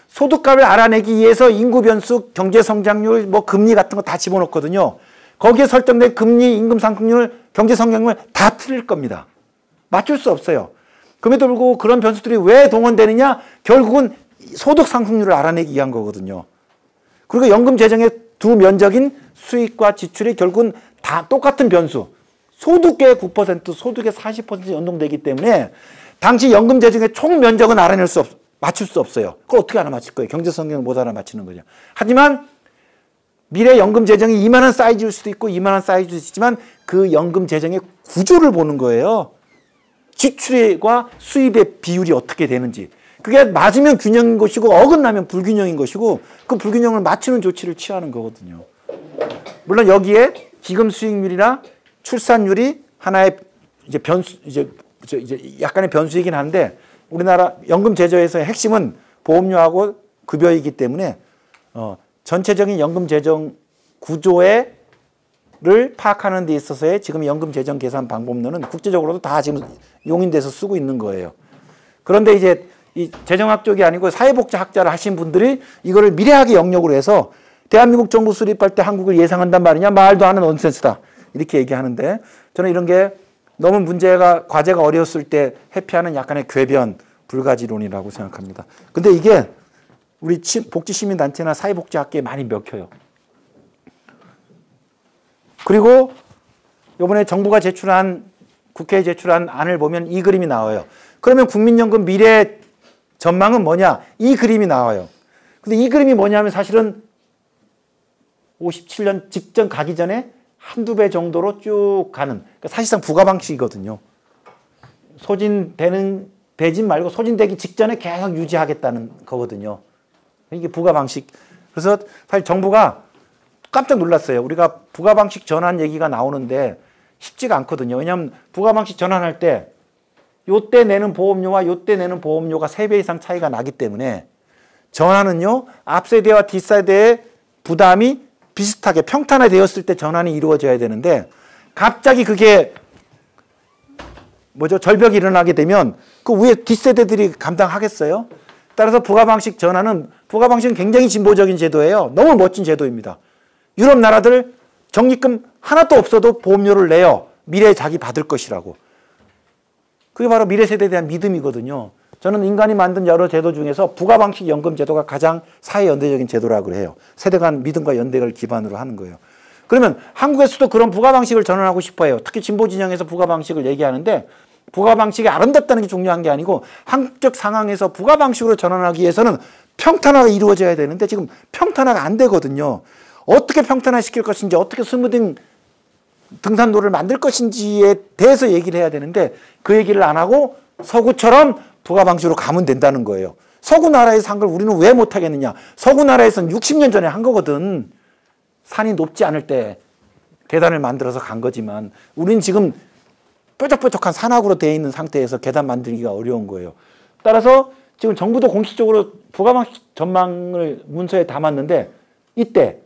소득값을 알아내기 위해서 인구 변수, 경제 성장률, 뭐 금리 같은 거 다 집어넣거든요. 거기에 설정된 금리, 임금 상승률, 경제 성장률 다 틀릴 겁니다. 맞출 수 없어요. 그럼에도 불구하고 그런 변수들이 왜 동원되느냐? 결국은 소득 상승률을 알아내기 위한 거거든요. 그리고 연금 재정의 두 면적인 수익과 지출이 결국은 다 똑같은 변수. 소득의 9%, 소득의 40% 연동되기 때문에 당시 연금 재정의 총 면적은 맞출 수 없어요. 그걸 어떻게 알아맞힐 거예요? 경제 성장을 못 알아맞히는 거죠. 하지만 미래 연금 재정이 이만한 사이즈일 수도 있고 이만한 사이즈일 수도 있지만 그 연금 재정의 구조를 보는 거예요. 지출과 수입의 비율이 어떻게 되는지. 그게 맞으면 균형인 것이고 어긋나면 불균형인 것이고 그 불균형을 맞추는 조치를 취하는 거거든요. 물론 여기에 기금 수익률이나 출산율이 하나의 이제 약간의 변수이긴 한데 우리나라 연금 제도에서의 핵심은 보험료하고 급여이기 때문에 전체적인 연금 재정 구조를 파악하는 데 있어서의 지금 연금 재정 계산 방법론은 국제적으로도 다 지금 용인돼서 쓰고 있는 거예요. 그런데 이제 이 재정학 쪽이 아니고 사회복지학자를 하신 분들이 이거를 미래학의 영역으로 해서 대한민국 정부 수립할 때 한국을 예상한단 말이냐? 말도 안 하는 논센스다. 이렇게 얘기하는데 저는 이런 게 너무 과제가 어려웠을 때 회피하는 약간의 궤변, 불가지론이라고 생각합니다. 근데 이게 우리 복지시민단체나 사회복지학계에 많이 먹혀요. 그리고 이번에 정부가 국회에 제출한 안을 보면 이 그림이 나와요. 그러면 국민연금 미래 전망은 뭐냐? 이 그림이 나와요. 근데 이 그림이 뭐냐면 사실은 57년 직전 가기 전에 한두 배 정도로 쭉 가는, 그러니까 사실상 부가 방식이거든요. 배진 말고 소진되기 직전에 계속 유지하겠다는 거거든요. 이게 부가 방식. 그래서 사실 정부가 깜짝 놀랐어요. 우리가 부가 방식 전환 얘기가 나오는데 쉽지가 않거든요. 왜냐하면 부가 방식 전환할 때 요때 내는 보험료와 요때 내는 보험료가 3배 이상 차이가 나기 때문에 전환은요, 앞세대와 뒷세대의 부담이 비슷하게 평탄화되었을 때 전환이 이루어져야 되는데 갑자기 그게 절벽이 일어나게 되면 그 위에 뒷세대들이 감당하겠어요? 따라서 부가방식은 굉장히 진보적인 제도예요. 너무 멋진 제도입니다. 유럽 나라들 적립금 하나도 없어도 보험료를 내요. 미래에 자기 받을 것이라고. 그게 바로 미래 세대에 대한 믿음이거든요. 저는 인간이 만든 여러 제도 중에서 부가방식 연금 제도가 가장 사회연대적인 제도라고 해요. 세대 간 믿음과 연대를 기반으로 하는 거예요. 그러면 한국에서도 그런 부가 방식을 전환하고 싶어요. 특히 진보 진영에서 부가 방식을 얘기하는데 부가 방식이 아름답다는 게 중요한 게 아니고 한국적 상황에서 부가 방식으로 전환하기 위해서는 평탄화가 이루어져야 되는데 지금 평탄화가 안 되거든요. 어떻게 평탄화시킬 것인지 어떻게 스무딩 등산로를 만들 것인지에 대해서 얘기를 해야 되는데 그 얘기를 안 하고 서구처럼 부가 방식으로 가면 된다는 거예요. 서구 나라에서 한 걸 우리는 왜 못하겠느냐. 서구 나라에서는 60년 전에 한 거거든. 산이 높지 않을 때 계단을 만들어서 간 거지만 우리는 지금 뾰족뾰족한 산악으로 되어 있는 상태에서 계단 만들기가 어려운 거예요. 따라서 지금 정부도 공식적으로 부가방식 전망을 문서에 담았는데 이때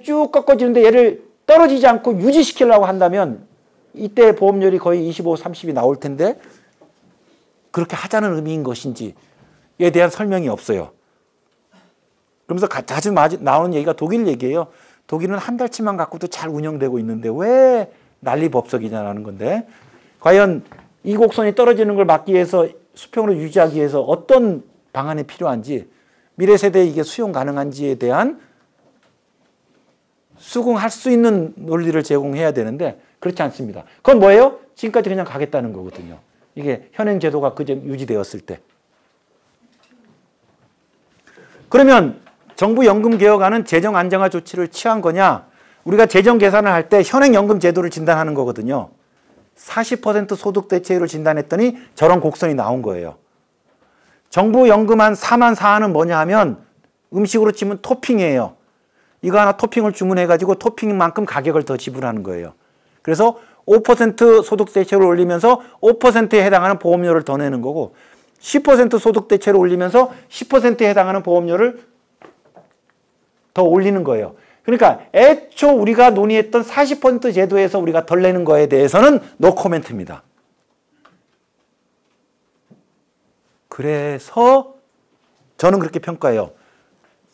쭉 꺾어지는데 얘를 떨어지지 않고 유지시키려고 한다면 이때 보험료율이 거의 25, 30이 나올 텐데 그렇게 하자는 의미인 것인지에 대한 설명이 없어요. 그러면서 자주 나오는 얘기가 독일 얘기예요. 독일은 한 달치만 갖고도 잘 운영되고 있는데 왜 난리법석이냐라는 건데 과연 이 곡선이 떨어지는 걸 막기 위해서 수평으로 유지하기 위해서 어떤 방안이 필요한지 미래 세대에 이게 수용 가능한지에 대한 수긍할 수 있는 논리를 제공해야 되는데 그렇지 않습니다. 그건 뭐예요? 지금까지 그냥 가겠다는 거거든요. 이게 현행 제도가 그저 유지되었을 때. 그러면 정부 연금 개혁안은 재정 안정화 조치를 취한 거냐? 우리가 재정 계산을 할 때 현행 연금 제도를 진단하는 거거든요. 40% 소득 대체율을 진단했더니 저런 곡선이 나온 거예요. 정부 연금안 4만 4하는 뭐냐 하면 음식으로 치면 토핑이에요. 이거 하나 토핑을 주문해가지고 토핑만큼 가격을 더 지불하는 거예요. 그래서 5% 소득 대체율을 올리면서 5%에 해당하는 보험료를 더 내는 거고 10% 소득 대체율을 올리면서 10%에 해당하는 보험료를 더 올리는 거예요. 그러니까 애초 우리가 논의했던 40% 제도에서 우리가 덜 내는 거에 대해서는 노 코멘트입니다. 그래서 저는 그렇게 평가해요.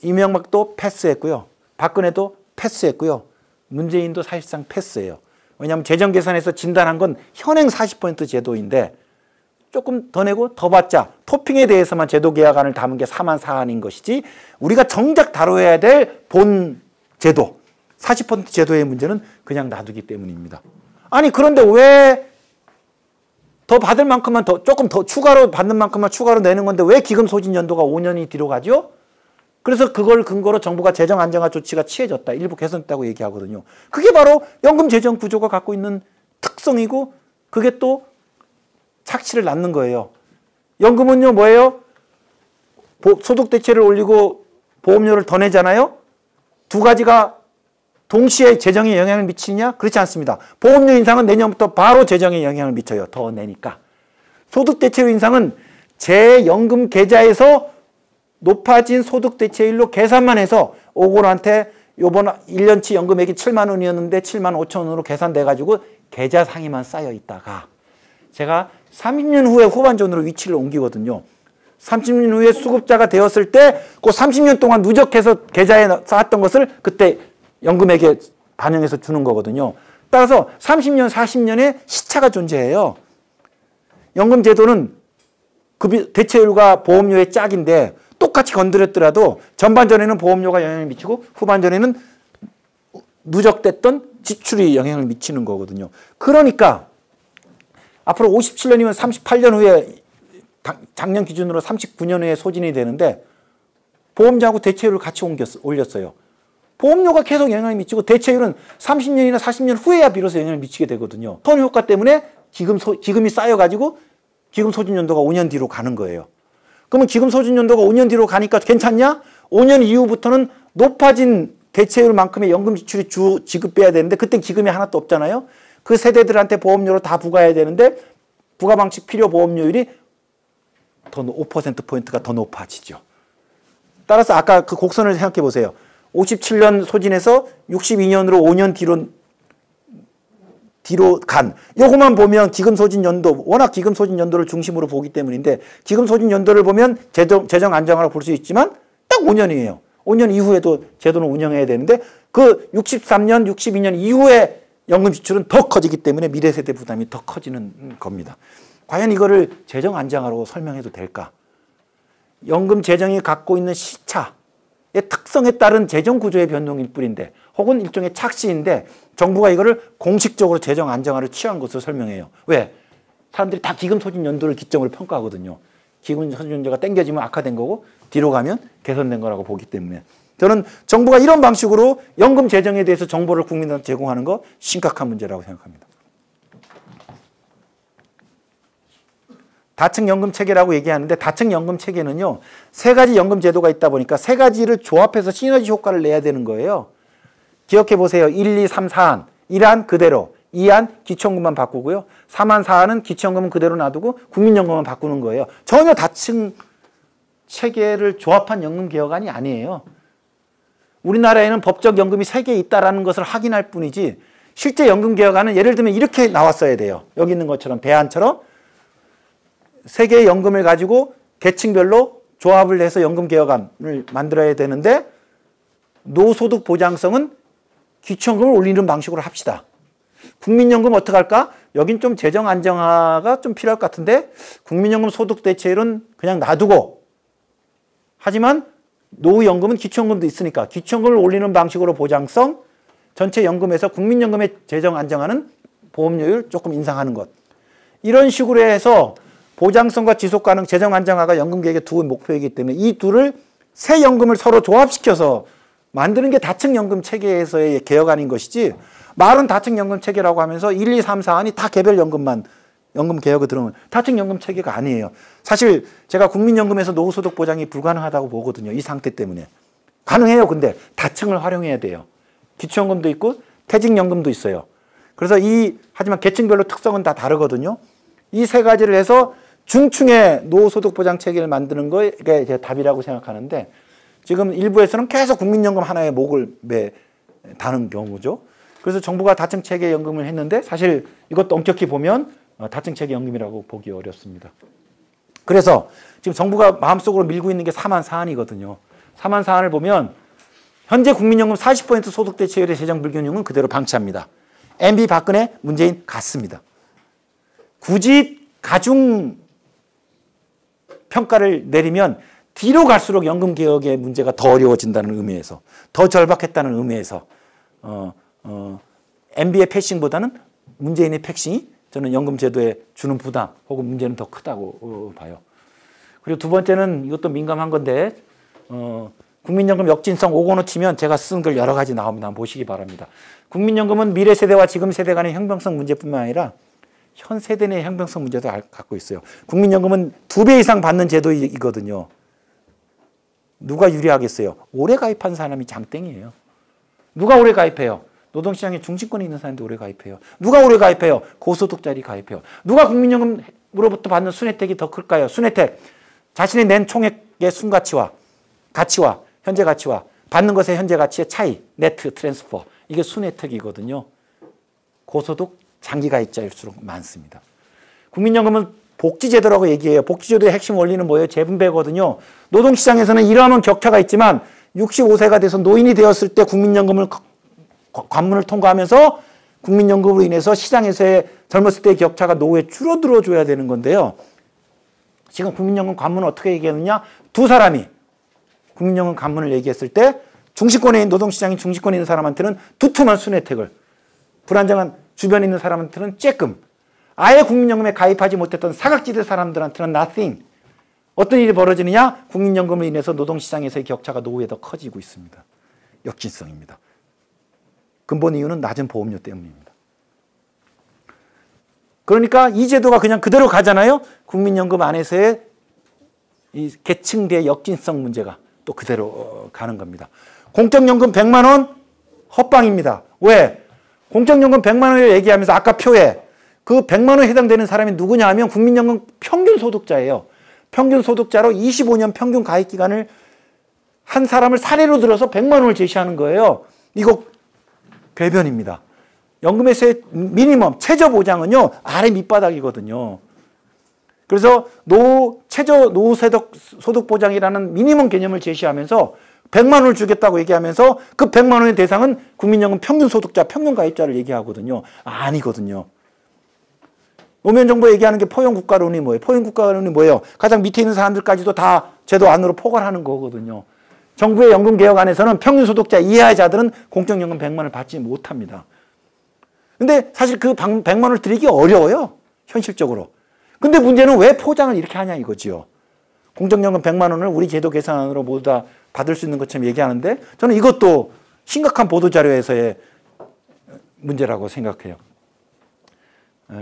이명박도 패스했고요. 박근혜도 패스했고요. 문재인도 사실상 패스예요. 왜냐하면 재정 계산에서 진단한 건 현행 40% 제도인데 조금 더 내고 더 받자. 토핑에 대해서만 제도 계약안을 담은 게 4만 4안인 것이지 우리가 정작 다뤄야 될 본 제도, 40% 제도의 문제는 그냥 놔두기 때문입니다. 아니 그런데 왜 더 받을 만큼만 더 조금 더 추가로 받는 만큼만 추가로 내는 건데 왜 기금 소진 연도가 5년이 뒤로 가죠? 그래서 그걸 근거로 정부가 재정 안정화 조치가 취해졌다. 일부 개선했다고 얘기하거든요. 그게 바로 연금 재정 구조가 갖고 있는 특성이고 그게 또 착취를 낳는 거예요. 연금은요 뭐예요? 소득 대체를 올리고 보험료를 더 내잖아요. 두 가지가 동시에 재정에 영향을 미치냐? 그렇지 않습니다. 보험료 인상은 내년부터 바로 재정에 영향을 미쳐요. 더 내니까. 소득 대체율 인상은 재연금 계좌에서 높아진 소득 대체율로 계산만 해서 오골한테 요번 1년치 연금액이 7만 원이었는데 7만 5천 원으로 계산돼 가지고 계좌 상위만 쌓여 있다가 제가 30년 후에 후반전으로 위치를 옮기거든요. 30년 후에 수급자가 되었을 때 그 30년 동안 누적해서 계좌에 쌓았던 것을 그때 연금액에 반영해서 주는 거거든요. 따라서 30년, 40년의 시차가 존재해요. 연금 제도는 대체율과 보험료의 짝인데 똑같이 건드렸더라도 전반전에는 보험료가 영향을 미치고 후반전에는 누적됐던 지출이 영향을 미치는 거거든요. 그러니까 앞으로 57년이면 38년 후에 작년 기준으로 39년 후에 소진이 되는데 보험료하고 대체율을 같이 올렸어요. 보험료가 계속 영향을 미치고 대체율은 30년이나 40년 후에야 비로소 영향을 미치게 되거든요. 턴 효과 때문에 기금이 쌓여가지고 기금 소진 연도가 5년 뒤로 가는 거예요. 그러면 기금 소진 연도가 5년 뒤로 가니까 괜찮냐? 5년 이후부터는 높아진 대체율만큼의 연금 지출이 지급돼야 되는데 그때 기금이 하나도 없잖아요. 그 세대들한테 보험료로 다 부과해야 되는데 부가방식 필요 보험료율이 더 5%포인트가 더 높아지죠. 따라서 아까 그 곡선을 생각해 보세요. 57년 소진해서 62년으로 5년 뒤로 간 요거만 보면 기금 소진 연도 워낙 기금 소진 연도를 중심으로 보기 때문인데 기금 소진 연도를 보면 재정 안정화로 볼 수 있지만 딱 5년이에요. 5년 이후에도 제도는 운영해야 되는데 그 63년, 62년 이후에 연금 지출은 더 커지기 때문에 미래 세대 부담이 더 커지는 겁니다. 과연 이거를 재정 안정화로 설명해도 될까? 연금 재정이 갖고 있는 시차의 특성에 따른 재정 구조의 변동일 뿐인데 혹은 일종의 착시인데 정부가 이거를 공식적으로 재정 안정화를 취한 것으로 설명해요. 왜? 사람들이 다 기금 소진 연도를 기점으로 평가하거든요. 기금 소진 연도가 땡겨지면 악화된 거고 뒤로 가면 개선된 거라고 보기 때문에 저는 정부가 이런 방식으로 연금 재정에 대해서 정보를 국민한테 제공하는 거 심각한 문제라고 생각합니다. 다층 연금 체계라고 얘기하는데 다층 연금 체계는요. 세 가지 연금 제도가 있다 보니까 세 가지를 조합해서 시너지 효과를 내야 되는 거예요. 기억해 보세요. 1, 2, 3, 4안. 1안 그대로. 2안 기초연금만 바꾸고요. 3안, 4안은 기초연금은 그대로 놔두고 국민연금만 바꾸는 거예요. 전혀 다층 체계를 조합한 연금 개혁안이 아니에요. 우리나라에는 법적 연금이 3개 있다는 것을 확인할 뿐이지 실제 연금 개혁안은 예를 들면 이렇게 나왔어야 돼요. 여기 있는 것처럼 대안처럼 3개의 연금을 가지고 계층별로 조합을 해서 연금 개혁안을 만들어야 되는데 노소득 보장성은 기초연금을 올리는 방식으로 합시다. 국민연금 어떻게 할까? 여긴 좀 재정 안정화가 좀 필요할 것 같은데 국민연금 소득 대체율은 그냥 놔두고 하지만 노후연금은 기초연금도 있으니까 기초연금을 올리는 방식으로 보장성 전체 연금에서 국민연금의 재정 안정화는 보험료율 조금 인상하는 것. 이런 식으로 해서 보장성과 지속가능 재정 안정화가 연금개혁의 두 목표이기 때문에 이 둘을 새 연금을 서로 조합시켜서 만드는 게 다층 연금 체계에서의 개혁안인 것이지 말은 다층 연금 체계라고 하면서 1, 2, 3, 4안이 다 개별 연금만 연금 개혁에 들어오면 다층 연금 체계가 아니에요. 사실 제가 국민연금에서 노후소득 보장이 불가능하다고 보거든요. 이 상태 때문에. 가능해요. 근데 다층을 활용해야 돼요. 기초연금도 있고 퇴직연금도 있어요. 그래서 하지만 계층별로 특성은 다 다르거든요. 이 세 가지를 해서 중층의 노후소득 보장 체계를 만드는 게 제 답이라고 생각하는데 지금 일부에서는 계속 국민연금 하나에 목을 다는 경우죠. 그래서 정부가 다층 체계 연금을 했는데 사실 이것도 엄격히 보면 다층 체계 연금이라고 보기 어렵습니다. 그래서 지금 정부가 마음속으로 밀고 있는 게 4만 4안이거든요. 4만 4안을 보면 현재 국민연금 40% 소득 대체율의 재정 불균형은 그대로 방치합니다. MB 박근혜 문재인 같습니다. 굳이 가중 평가를 내리면 뒤로 갈수록 연금 개혁의 문제가 더 어려워진다는 의미에서 더 절박했다는 의미에서 MB의 패싱보다는 문재인의 패싱이 저는 연금 제도에 주는 부담 혹은 문제는 더 크다고 봐요. 그리고 두 번째는 이것도 민감한 건데 국민연금 역진성 5권호 치면 제가 쓴 글 여러 가지 나옵니다. 한번 보시기 바랍니다. 국민연금은 미래 세대와 지금 세대 간의 형평성 문제뿐만 아니라 현 세대 내 형평성 문제도 갖고 있어요. 국민연금은 2배 이상 받는 제도이거든요. 누가 유리하겠어요? 오래 가입한 사람이 장땡이에요. 누가 오래 가입해요? 노동시장에 중진권에 있는 사람들이 오래 가입해요. 누가 오래 가입해요? 고소득자들이 가입해요. 누가 국민연금으로부터 받는 순혜택이 더 클까요? 순혜택. 자신이 낸 총액의 순가치와 가치와 현재 가치와 받는 것의 현재 가치의 차이, 네트 트랜스퍼. 이게 순혜택이거든요. 고소득 장기 가입자일수록 많습니다. 국민연금은 복지제도라고 얘기해요. 복지제도의 핵심 원리는 뭐예요? 재분배거든요. 노동시장에서는 일하면 격차가 있지만 65세가 돼서 노인이 되었을 때 국민연금을 관문을 통과하면서 국민연금으로 인해서 시장에서의 젊었을 때의 격차가 노후에 줄어들어 줘야 되는 건데요. 지금 국민연금 관문을 어떻게 얘기하느냐? 두 사람이 국민연금 관문을 얘기했을 때 중시권에 있는 노동시장이 중시권에 있는 사람한테는 두툼한 순혜택을 불안정한 주변에 있는 사람한테는 쬐끔 아예 국민연금에 가입하지 못했던 사각지대 사람들한테는 nothing. 어떤 일이 벌어지느냐? 국민연금으로 인해서 노동시장에서의 격차가 노후에 더 커지고 있습니다. 역진성입니다. 근본 이유는 낮은 보험료 때문입니다. 그러니까 이 제도가 그냥 그대로 가잖아요. 국민연금 안에서의 이 계층대 역진성 문제가 또 그대로 가는 겁니다. 공적연금 100만 원 헛방입니다. 왜? 공적연금 100만 원을 얘기하면서 아까 표에 그 100만 원에 해당되는 사람이 누구냐 하면 국민연금 평균 소득자예요. 평균 소득자로 25년 평균 가입 기간을 한 사람을 사례로 들어서 100만 원을 제시하는 거예요. 이거 궤변입니다. 연금에서의 미니멈 최저 보장은요 아래 밑바닥이거든요. 그래서 최저 노후 소득 보장이라는 미니멈 개념을 제시하면서 100만 원을 주겠다고 얘기하면서 그 100만 원의 대상은 국민연금 평균 소득자, 평균 가입자를 얘기하거든요. 아니거든요. 노무현 정부가 얘기하는 게 포용국가론이 뭐예요? 포용국가론이 뭐예요? 가장 밑에 있는 사람들까지도 다 제도 안으로 포괄하는 거거든요. 정부의 연금개혁 안에서는 평균소득자 이하의 자들은 공적연금 100만 원을 받지 못합니다. 근데 사실 그 100만 원을 드리기 어려워요. 현실적으로. 근데 문제는 왜 포장을 이렇게 하냐 이거지요. 공적연금 100만 원을 우리 제도 계산으로 모두 다 받을 수 있는 것처럼 얘기하는데 저는 이것도 심각한 보도자료에서의 문제라고 생각해요.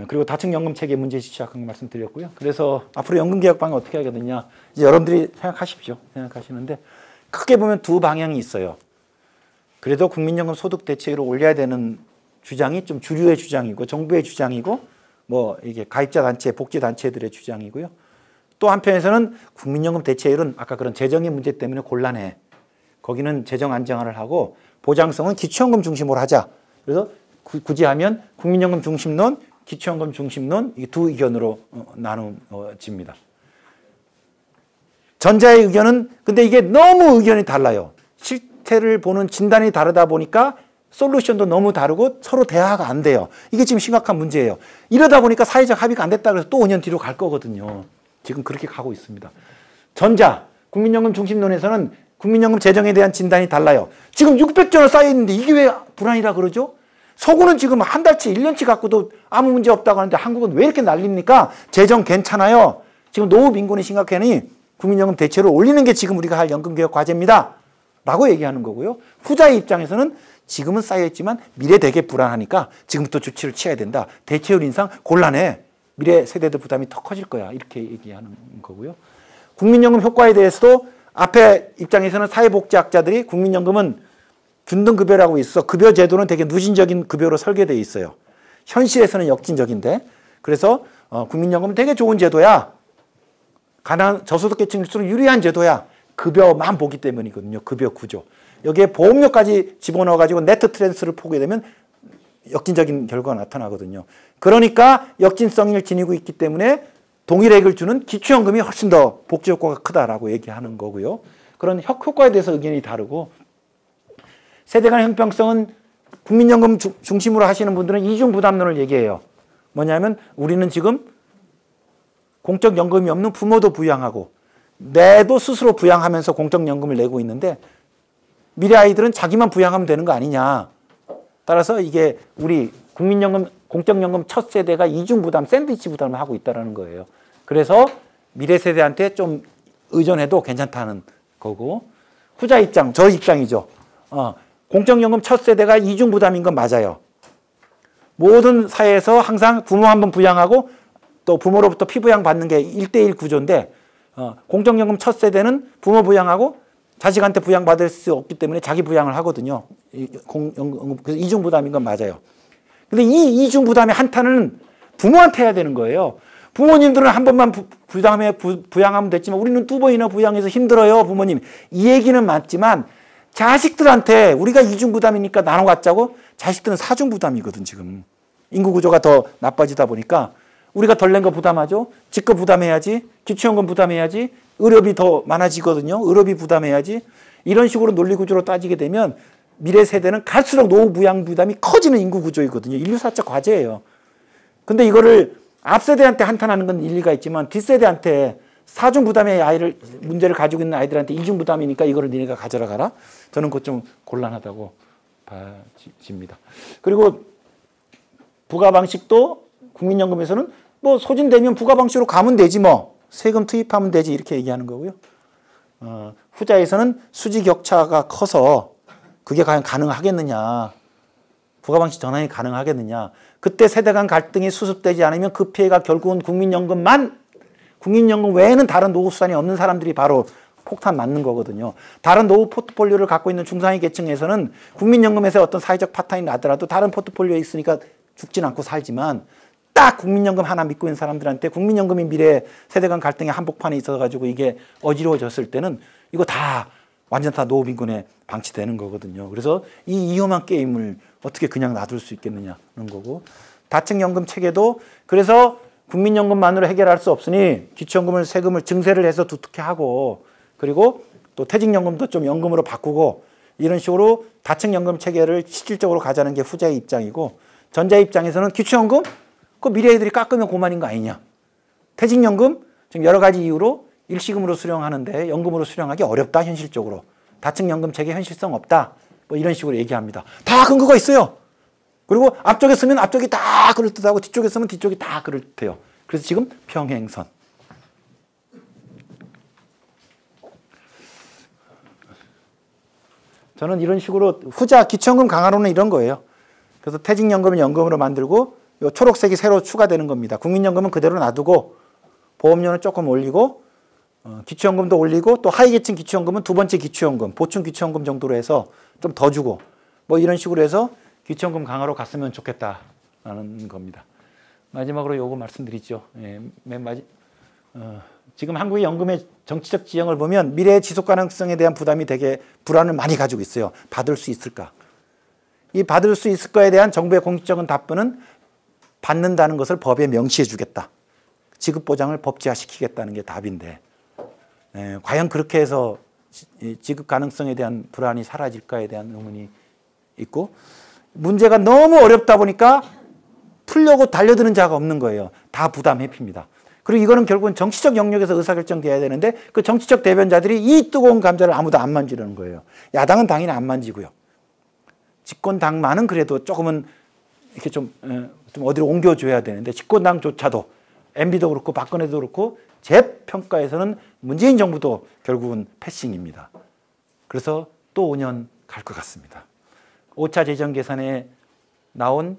그리고 다층연금 체계 문제 시작한 거 말씀드렸고요. 그래서 앞으로 연금개혁 방향 어떻게 하겠느냐. 이제 여러분들이 생각하십시오. 생각하시는데 크게 보면 두 방향이 있어요. 그래도 국민연금 소득 대체율을 올려야 되는 주장이 좀 주류의 주장이고 정부의 주장이고 뭐 이게 가입자 단체, 복지 단체들의 주장이고요. 또 한편에서는 국민연금 대체율은 아까 그런 재정의 문제 때문에 곤란해. 거기는 재정 안정화를 하고 보장성은 기초연금 중심으로 하자. 그래서 굳이 하면 국민연금 중심론, 기초연금 중심론 이 두 의견으로 나눠집니다. 전자의 의견은 근데 이게 너무 의견이 달라요. 실태를 보는 진단이 다르다 보니까 솔루션도 너무 다르고 서로 대화가 안 돼요. 이게 지금 심각한 문제예요. 이러다 보니까 사회적 합의가 안 됐다 그래서 또 5년 뒤로 갈 거거든요. 지금 그렇게 가고 있습니다. 전자, 국민연금 중심론에서는 국민연금 재정에 대한 진단이 달라요. 지금 600조 원 쌓여 있는데 이게 왜 불안이라 그러죠? 서구는 지금 한 달치, 1년치 갖고도 아무 문제 없다고 하는데 한국은 왜 이렇게 난립니까? 재정 괜찮아요. 지금 노후 빈곤이 심각하니 국민연금 대체를 올리는 게 지금 우리가 할 연금개혁 과제입니다. 라고 얘기하는 거고요. 후자의 입장에서는 지금은 쌓여있지만 미래 되게 불안하니까 지금부터 조치를 취해야 된다. 대체율 인상 곤란해. 미래 세대들 부담이 더 커질 거야. 이렇게 얘기하는 거고요. 국민연금 효과에 대해서도 앞에 입장에서는 사회복지학자들이 국민연금은 균등급여라고 있어. 급여 제도는 되게 누진적인 급여로 설계되어 있어요. 현실에서는 역진적인데 그래서 국민연금은 되게 좋은 제도야. 저소득계층일수록 유리한 제도야. 급여만 보기 때문이거든요. 급여 구조. 여기에 보험료까지 집어넣어가지고 네트 트랜스를 포게 되면 역진적인 결과가 나타나거든요. 그러니까 역진성을 지니고 있기 때문에 동일액을 주는 기초연금이 훨씬 더 복지 효과가 크다라고 얘기하는 거고요. 그런 효과에 대해서 의견이 다르고 세대 간 형평성은 국민연금 중심으로 하시는 분들은 이중부담론을 얘기해요. 뭐냐면 우리는 지금 공적연금이 없는 부모도 부양하고 내도 스스로 부양하면서 공적연금을 내고 있는데 미래 아이들은 자기만 부양하면 되는 거 아니냐. 따라서 이게 우리 국민연금, 공적연금 첫 세대가 이중부담, 샌드위치 부담을 하고 있다는 거예요. 그래서 미래 세대한테 좀 의존해도 괜찮다는 거고 후자 입장, 저 입장이죠. 공적연금 첫 세대가 이중부담인 건 맞아요. 모든 사회에서 항상 부모 한 번 부양하고 또 부모로부터 피부양 받는 게 1대1 구조인데 공적연금 첫 세대는 부모 부양하고 자식한테 부양받을 수 없기 때문에 자기 부양을 하거든요. 그래서 이중부담인 건 맞아요. 근데 이 이중부담의 한타는 부모한테 해야 되는 거예요. 부모님들은 한 번만 부양하면 됐지만 우리는 두 번이나 부양해서 힘들어요, 부모님. 이 얘기는 맞지만 자식들한테 우리가 이중부담이니까 나눠 갖자고 자식들은 사중부담이거든, 지금. 인구구조가 더 나빠지다 보니까 우리가 덜 낸 거 부담하죠. 직거 부담해야지. 기초연금 부담해야지. 의료비 더 많아지거든요. 의료비 부담해야지. 이런 식으로 논리구조로 따지게 되면 미래 세대는 갈수록 노후 부양 부담이 커지는 인구구조이거든요. 인류사적 과제예요. 근데 이거를 앞세대한테 한탄하는 건 일리가 있지만 뒷세대한테 사중부담의 문제를 가지고 있는 아이들한테 이중부담이니까 이거를 니네가 가져라 가라. 저는 그것 좀 곤란하다고 봐집니다. 그리고 부가 방식도 국민연금에서는 뭐 소진되면 부가 방식으로 가면 되지 뭐. 세금 투입하면 되지 이렇게 얘기하는 거고요. 후자에서는 수지 격차가 커서 그게 과연 가능하겠느냐. 부가 방식 전환이 가능하겠느냐. 그때 세대 간 갈등이 수습되지 않으면 그 피해가 결국은 국민연금 외에는 다른 노후 수단이 없는 사람들이 바로 폭탄 맞는 거거든요. 다른 노후 포트폴리오를 갖고 있는 중상위 계층에서는 국민연금에서 어떤 사회적 파탄이 나더라도 다른 포트폴리오에 있으니까 죽진 않고 살지만 딱 국민연금 하나 믿고 있는 사람들한테 국민연금이 미래 세대 간 갈등의 한복판에 있어가지고 이게 어지러워졌을 때는 이거 다 완전 다 노후빈곤에 방치되는 거거든요. 그래서 이 위험한 게임을 어떻게 그냥 놔둘 수 있겠느냐는 거고 다층연금 체계도 그래서 국민연금만으로 해결할 수 없으니 기초연금을 세금을 증세를 해서 두텁게 하고 그리고 또 퇴직연금도 좀 연금으로 바꾸고 이런 식으로 다층연금 체계를 실질적으로 가자는 게 후자의 입장이고 전자의 입장에서는 기초연금 그 미래 애들이 깎으면 고만인 거 아니냐. 퇴직연금 지금 여러 가지 이유로 일시금으로 수령하는데 연금으로 수령하기 어렵다 현실적으로. 다층 연금 체계 현실성 없다. 뭐 이런 식으로 얘기합니다. 다 근거가 있어요. 그리고 앞쪽에 쓰면 앞쪽이 다 그럴듯하고 뒤쪽에 쓰면 뒤쪽이 다 그럴듯해요. 그래서 지금 평행선. 저는 이런 식으로 후자 기초연금 강화론은 이런 거예요. 그래서 퇴직연금을 연금으로 만들고 요 초록색이 새로 추가되는 겁니다. 국민연금은 그대로 놔두고 보험료는 조금 올리고 기초연금도 올리고 또 하위계층 기초연금은 두 번째 기초연금, 보충 기초연금 정도로 해서 좀 더 주고 뭐 이런 식으로 해서 기초연금 강화로 갔으면 좋겠다라는 겁니다. 마지막으로 요거 말씀드리죠. 예, 지금 한국의 연금의 정치적 지형을 보면 미래의 지속 가능성에 대한 부담이 되게 불안을 많이 가지고 있어요. 받을 수 있을까? 이 받을 수 있을까에 대한 정부의 공식적인 답변은 받는다는 것을 법에 명시해 주겠다. 지급 보장을 법제화시키겠다는 게 답인데 과연 그렇게 해서 지급 가능성에 대한 불안이 사라질까에 대한 의문이 있고 문제가 너무 어렵다 보니까 풀려고 달려드는 자가 없는 거예요. 다 부담 회피입니다. 그리고 이거는 결국은 정치적 영역에서 의사결정돼야 되는데 그 정치적 대변자들이 이 뜨거운 감자를 아무도 안 만지려는 거예요. 야당은 당연히 안 만지고요. 집권당만은 그래도 조금은 이렇게 좀 어디로 옮겨줘야 되는데 집권당조차도 MB도 그렇고 박근혜도 그렇고 제 평가에서는 문재인 정부도 결국은 패싱입니다. 그래서 또 5년 갈 것 같습니다. 5차 재정 계산에 나온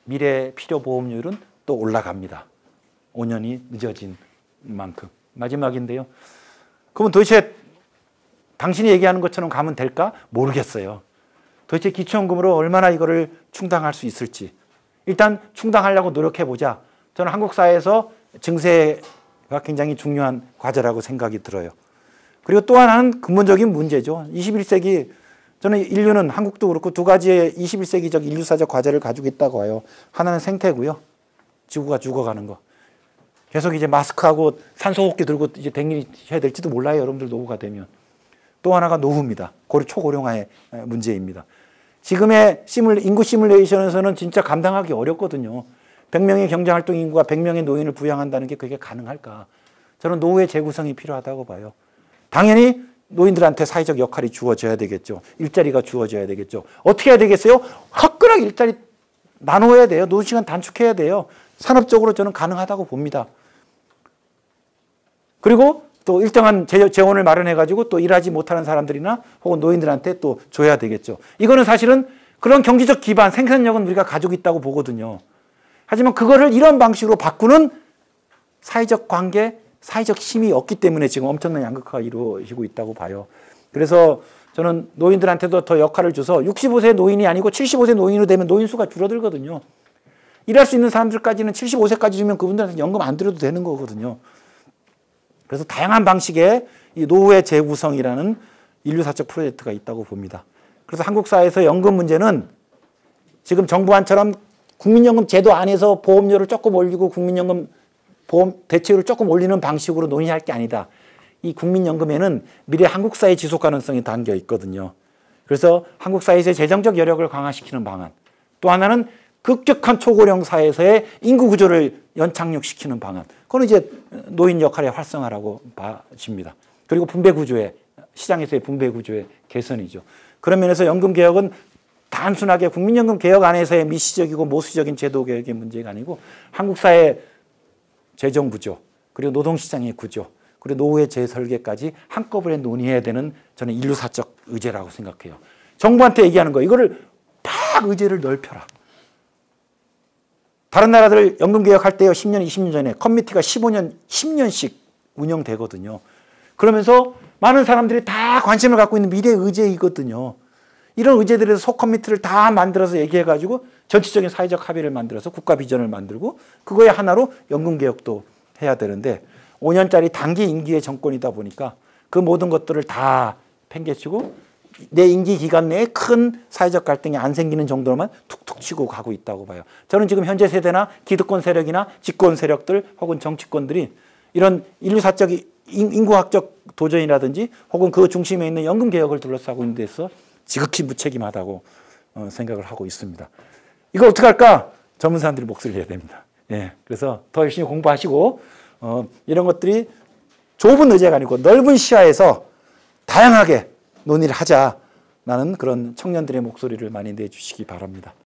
미래 필요 보험료율은 또 올라갑니다. 5년이 늦어진 만큼. 마지막인데요. 그러면 도대체 당신이 얘기하는 것처럼 가면 될까? 모르겠어요. 도대체 기초연금으로 얼마나 이거를 충당할 수 있을지. 일단 충당하려고 노력해보자. 저는 한국 사회에서 증세가 굉장히 중요한 과제라고 생각이 들어요. 그리고 또 하나는 근본적인 문제죠. 21세기 저는 인류는 한국도 그렇고 두 가지의 21세기적 인류사적 과제를 가지고 있다고 해요. 하나는 생태고요. 지구가 죽어가는 거. 계속 이제 마스크하고 산소호흡기 들고 이제 댕기셔야 될지도 몰라요. 여러분들 노후가 되면. 또 하나가 노후입니다. 초고령화의 문제입니다. 지금의 인구 시뮬레이션에서는 진짜 감당하기 어렵거든요. 100명의 경제활동 인구가 100명의 노인을 부양한다는 게 그게 가능할까? 저는 노후의 재구성이 필요하다고 봐요. 당연히 노인들한테 사회적 역할이 주어져야 되겠죠. 일자리가 주어져야 되겠죠. 어떻게 해야 되겠어요? 화끈하게 일자리 나눠야 돼요. 노후시간 단축해야 돼요. 산업적으로 저는 가능하다고 봅니다. 그리고 또 일정한 재원을 마련해가지고 또 일하지 못하는 사람들이나 혹은 노인들한테 또 줘야 되겠죠. 이거는 사실은 그런 경제적 기반, 생산력은 우리가 가지고 있다고 보거든요. 하지만 그거를 이런 방식으로 바꾸는 사회적 관계, 사회적 힘이 없기 때문에 지금 엄청난 양극화가 이루어지고 있다고 봐요. 그래서 저는 노인들한테도 더 역할을 줘서 65세 노인이 아니고 75세 노인으로 되면 노인 수가 줄어들거든요. 일할 수 있는 사람들까지는 75세까지 주면 그분들한테 연금 안 드려도 되는 거거든요. 그래서 다양한 방식의 이 노후의 재구성이라는 인류사적 프로젝트가 있다고 봅니다. 그래서 한국 사회에서 연금 문제는 지금 정부안처럼 국민연금 제도 안에서 보험료를 조금 올리고 국민연금 보험 대체율을 조금 올리는 방식으로 논의할 게 아니다. 이 국민연금에는 미래 한국 사회 지속 가능성이 담겨 있거든요. 그래서 한국 사회에서의 재정적 여력을 강화시키는 방안. 또 하나는 급격한 초고령 사회에서의 인구 구조를 연착륙시키는 방안. 그건 이제 노인 역할의 활성화라고 봐집니다. 그리고 분배 구조의 시장에서의 분배 구조의 개선이죠. 그런 면에서 연금 개혁은 단순하게 국민연금 개혁 안에서의 미시적이고 모수적인 제도 개혁의 문제가 아니고 한국 사회 재정 구조, 그리고 노동시장의 구조, 그리고 노후의 재설계까지 한꺼번에 논의해야 되는 저는 인류사적 의제라고 생각해요. 정부한테 얘기하는 거 이거를 팍 의제를 넓혀라. 다른 나라들 연금 개혁할 때요 10년, 20년 전에 커뮤니티가 15년, 10년씩 운영되거든요. 그러면서 많은 사람들이 다 관심을 갖고 있는 미래 의제이거든요. 이런 의제들에서 소커뮤니티를 다 만들어서 얘기해가지고 전체적인 사회적 합의를 만들어서 국가 비전을 만들고 그거에 하나로 연금 개혁도 해야 되는데 5년짜리 단기 임기의 정권이다 보니까 그 모든 것들을 다 팽개치고 내 임기 기간 내에 큰 사회적 갈등이 안 생기는 정도로만 툭툭 치고 가고 있다고 봐요. 저는 지금 현재 세대나 기득권 세력이나 집권 세력들 혹은 정치권들이 이런 인류사적 인구학적 도전이라든지 혹은 그 중심에 있는 연금 개혁을 둘러싸고 있는 데서 지극히 무책임하다고 생각을 하고 있습니다. 이거 어떻게 할까? 전문 사람들이 목소리를 내야 됩니다. 예, 그래서 더 열심히 공부하시고 이런 것들이 좁은 의제가 아니고 넓은 시야에서 다양하게 논의를 하자라는 그런 청년들의 목소리를 많이 내주시기 바랍니다.